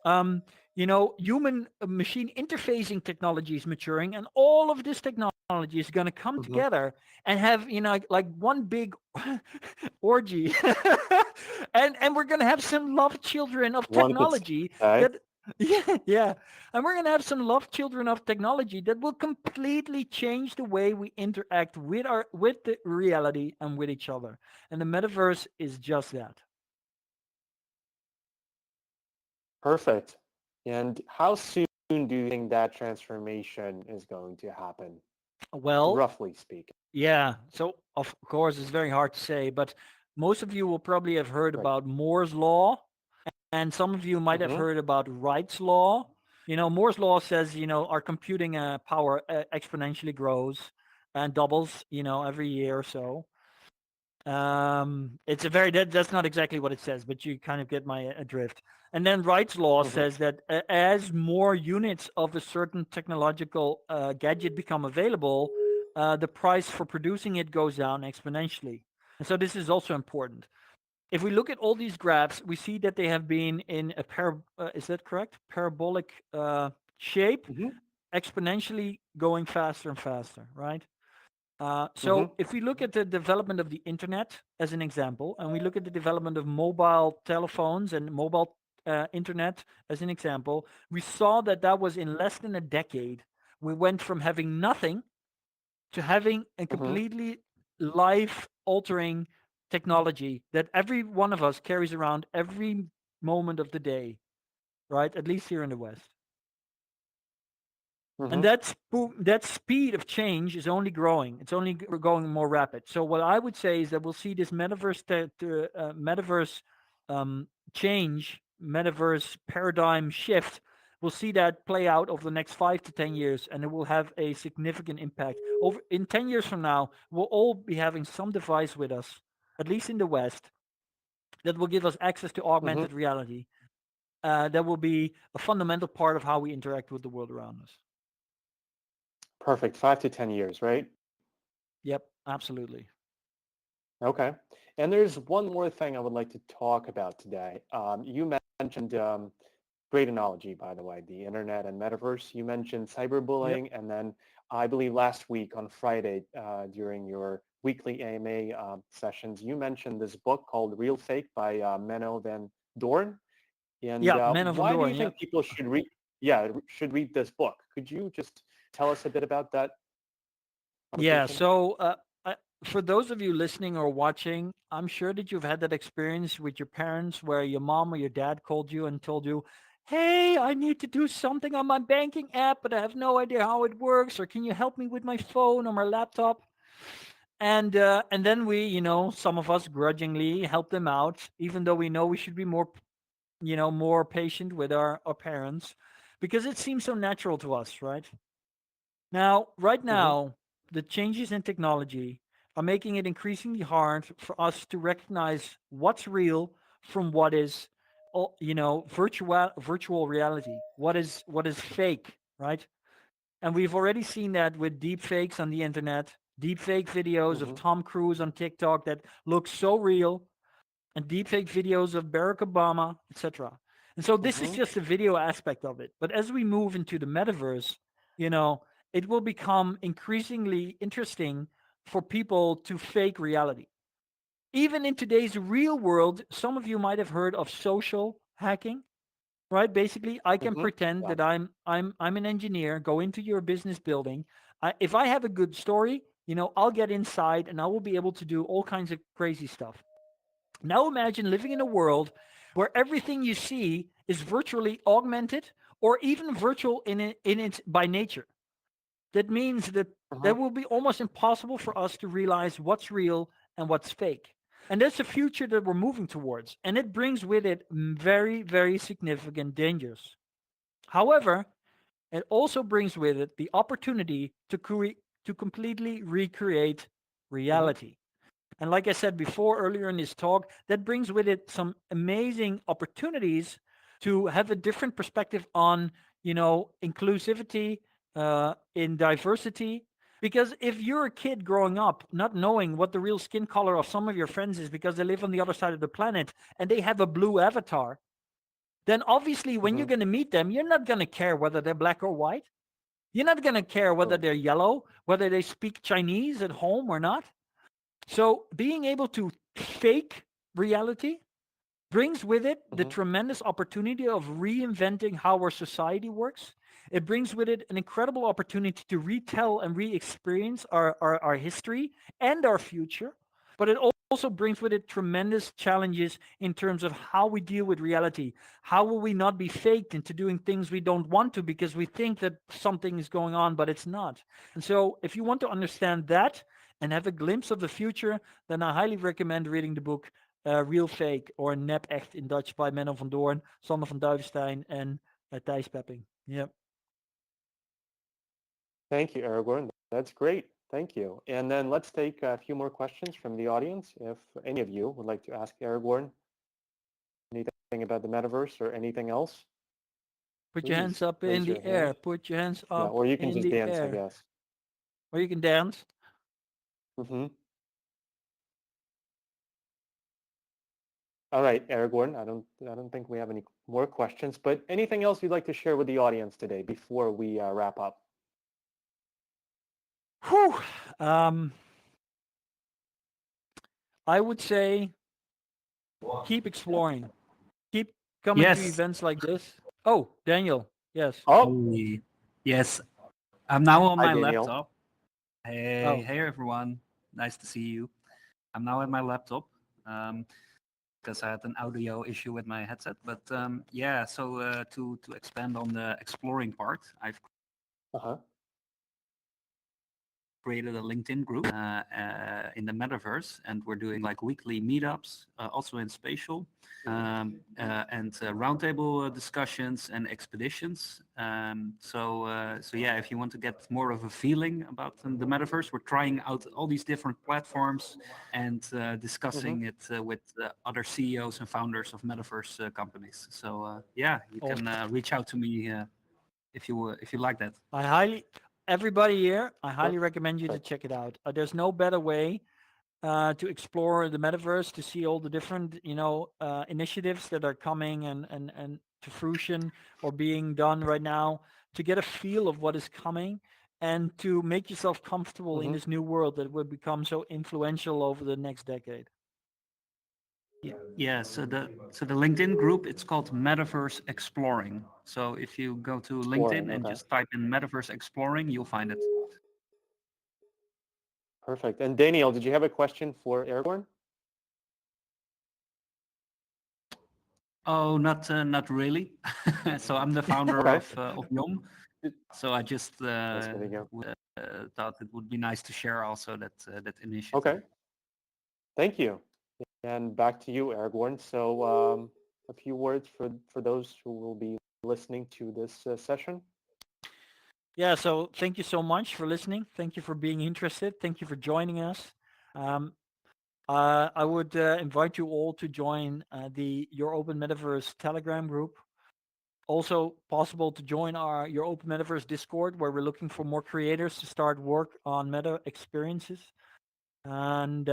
A: Human machine interfacing technology is maturing, and all of this technology is going to come
B: Mm-hmm.
A: together and have, like one big orgy. And we're going to have some love children of
B: One could
A: technology
B: say.
A: that yeah, and we're going to have some love children of technology that will completely change the way we interact with the reality and with each other. And the metaverse is just that.
B: Perfect. And how soon do you think that transformation is going to happen,
A: Well,
B: roughly speaking?
A: yeah. So of course it's very hard to say, but most of you will probably have heard
B: Right.
A: about Moore's law, and some of you might have
B: Mm-hmm.
A: heard about Wright's law. Moore's law says, our computing power exponentially grows and doubles, every year or so. It's a very that's not exactly what it says, but you kind of get my drift. And then Wright's law
B: Mm-hmm.
A: says that as more units of a certain technological gadget become available, the price for producing it goes down exponentially. And so this is also important. If we look at all these graphs, we see that they have been in a is that correct? Parabolic shape,
B: Mm-hmm.
A: exponentially going faster and faster, right?
B: Mm-hmm.
A: So if we look at the development of the internet as an example, and we look at the development of mobile telephones and mobile internet as an example, we saw that that was in less than a decade. We went from having nothing to having a
B: Mm-hmm.
A: completely life altering technology that every one of us carries around every moment of the day, right? At least here in the West. And
B: Mm-hmm.
A: that speed of change is only growing. It's only going more rapid. So what I would say is that we'll see this metaverse change, metaverse paradigm shift. We'll see that play out over the next 5 to 10 years, and it will have a significant impact. Over in 10 years from now, we'll all be having some device with us, at least in the West, that will give us access to
B: Mm-hmm.
A: augmented reality. That will be a fundamental part of how we interact with the world around us.
B: Perfect. 5 to 10 years, right?
A: Yep, absolutely.
B: Okay. And there's one more thing I would like to talk about today. You mentioned great analogy, by the way, the internet and metaverse. You mentioned
A: Yep.
B: cyberbullying, and then I believe last week on Friday during your weekly AMA sessions, you mentioned this book called Real Fake by Menno van Doorn. And
A: Yeah, Men of
B: why do you
A: Vandoorn. Yep.
B: think people should read? Yeah, should read this book. Could you just tell us a bit about that
A: Yeah.
B: conversation?
A: So, for those of you listening or watching, I'm sure that you've had that experience with your parents where your mom or your dad called you and told you, "Hey, I need to do something on my banking app, but I have no idea how it works. Or can you help me with my phone or my laptop?" And then we, some of us grudgingly help them out, even though we know we should be more more patient with our parents because it seems so natural to us, right? Now, right
B: Mm-hmm.
A: now, the changes in technology are making it increasingly hard for us to recognize what's real from what is, virtual reality. What is fake, right? And we've already seen that with deep fakes on the internet, deep fake videos of
B: Mm-hmm.
A: Tom Cruise on TikTok that look so real, and deepfake videos of Barack Obama, etc. And so this is
B: Mm-hmm.
A: just the video aspect of it. But as we move into the metaverse, you know, it will become increasingly interesting for people to fake reality. Even in today's real world, some of you might have heard of social hacking, right? Basically, I can
B: Mm-hmm.
A: pretend
B: Yeah.
A: that I'm an engineer, go into your business building. If I have a good story, I'll get inside and I will be able to do all kinds of crazy stuff. Now imagine living in a world where everything you see is virtually augmented or even virtual in its by nature. That means that
B: Mm-hmm.
A: that will be almost impossible for us to realize what's real and what's fake. And that's the future that we're moving towards. And it brings with it very, very significant dangers. However, it also brings with it the opportunity to completely recreate
B: Mm-hmm.
A: reality. And like I said before earlier in this talk, that brings with it some amazing opportunities to have a different perspective on, inclusivity, in diversity. Because if you're a kid growing up not knowing what the real skin color of some of your friends is because they live on the other side of the planet and they have a blue avatar, then obviously when
B: Mm-hmm.
A: you're going to meet them, you're not going to care whether they're black or white. You're not going to care whether
B: True.
A: they're yellow, whether they speak Chinese at home or not. So being able to fake reality brings with it the
B: Mm-hmm.
A: tremendous opportunity of reinventing how our society works. It brings with it an incredible opportunity to retell and re-experience our history and our future. But it also brings with it tremendous challenges in terms of how we deal with reality. How will we not be faked into doing things we don't want to because we think that something is going on, but it's not? And so, if you want to understand that and have a glimpse of the future, then I highly recommend reading the book Real Fake or Nep Echt in Dutch by Menno van Doorn, Sander van Duivenstein and Thijs Pepping. Yep.
B: Thank you, Aragorn. That's great. Thank you. And then let's take a few more questions from the audience. If any of you would like to ask Aragorn anything about the metaverse or anything else,
A: Put your hands
B: please
A: up in
B: raise your
A: the
B: hand.
A: air. Put your hands
B: Yeah,
A: up
B: or you can
A: in
B: just
A: the
B: dance, I
A: air.
B: guess.
A: Or you can dance.
B: Mm-hmm. All right, Aragorn. I don't think we have any more questions, but anything else you'd like to share with the audience today before we wrap up?
A: Whew. I would say keep exploring. Keep coming to
D: Yes.
A: events like this. Oh, Daniel. Yes.
B: Oh,
D: Hey. Yes. I'm now on
B: hi,
D: my
B: Daniel.
D: laptop. Hey,
A: Oh,
D: hey everyone. Nice to see you. I'm now at my laptop um, because I had an audio issue with my headset. But yeah, so to expand on the exploring part, I've
B: Uh-huh.
D: created a LinkedIn group in the metaverse, and we're doing like weekly meetups, also in spatial, and roundtable discussions and expeditions. So yeah, if you want to get more of a feeling about the metaverse, we're trying out all these different platforms and
B: Mm-hmm.
D: discussing it with other CEOs and founders of metaverse companies. So yeah, you
A: awesome.
D: can reach out to me if you like that.
A: I highly, everybody here, I highly recommend you to
B: Perfect.
A: check it out. There's no better way to explore the metaverse, to see all the different, initiatives that are coming and to fruition or being done right now, to get a feel of what is coming and to make yourself comfortable in
B: Mm-hmm.
A: this new world that will become so influential over the next decade.
D: Yeah, so the LinkedIn group, it's called Metaverse Exploring. So if you go to
B: Exploring.
D: LinkedIn and
B: Okay.
D: just type in Metaverse Exploring, you'll find it.
B: Perfect. And Daniel, did you have a question for Aragorn?
D: Oh, not really. So I'm the founder
B: Okay.
D: of Yom. So I just
B: Nice meeting you.
D: thought it would be nice to share also that initiative.
B: Okay. Thank you. And back to you, Aragorn. So a few words for those who will be listening to this session?
A: Yeah, so thank you so much for listening. Thank you for being interested. Thank you for joining us. Um, I would invite you all to join the Your Open Metaverse Telegram group. Also possible to join our Your Open Metaverse Discord, where we're looking for more creators to start work on meta experiences. And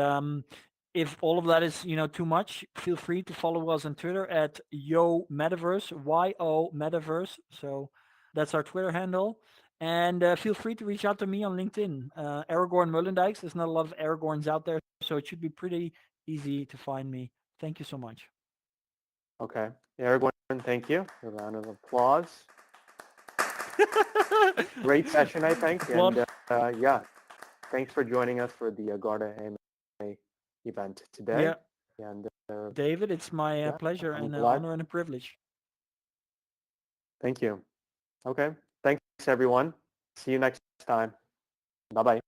A: if all of that is too much, feel free to follow us on Twitter at Yo Metaverse, YO Metaverse. So that's our Twitter handle. And feel free to reach out to me on LinkedIn. Aragorn Mullendijks. There's not a lot of Aragorns out there, so it should be pretty easy to find me. Thank you so much.
B: Okay. Aragorn, thank you. A round of applause. Great session, I think.
A: Applaud.
B: And yeah, thanks for joining us for the Guarda AMA event today.
A: Yeah,
B: And
A: David, it's my
B: yeah,
A: pleasure
B: I'm
A: and
B: glad.
A: honor and a privilege.
B: Thank you. Okay. Thanks, everyone. See you next time. Bye-bye.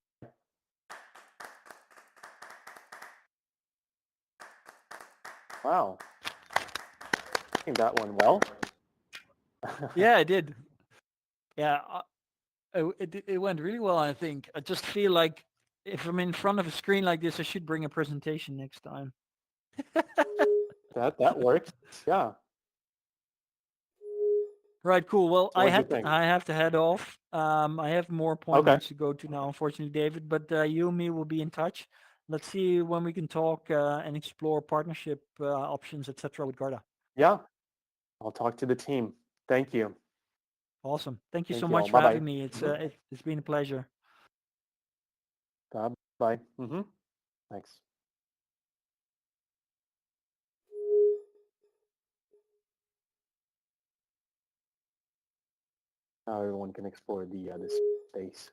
B: Wow. I think that went well.
A: Yeah, I did. Yeah, it went really well, I think. I just feel like if I'm in front of a screen like this, I should bring a presentation next time.
B: That works. Yeah.
A: Right, cool. Well,
B: So what do you think?
A: I have to head off. I have more appointments to go to now, unfortunately, David. But you and me will be in touch. Let's see when we can talk and explore partnership options, etc. with Garda.
B: Yeah. I'll talk to the team. Thank you.
A: Awesome. Thank you
B: Thank
A: so
B: you all.
A: much for
B: Bye-bye.
A: having me. It's been a pleasure.
B: Bye-bye. Thanks. Now everyone can explore the space.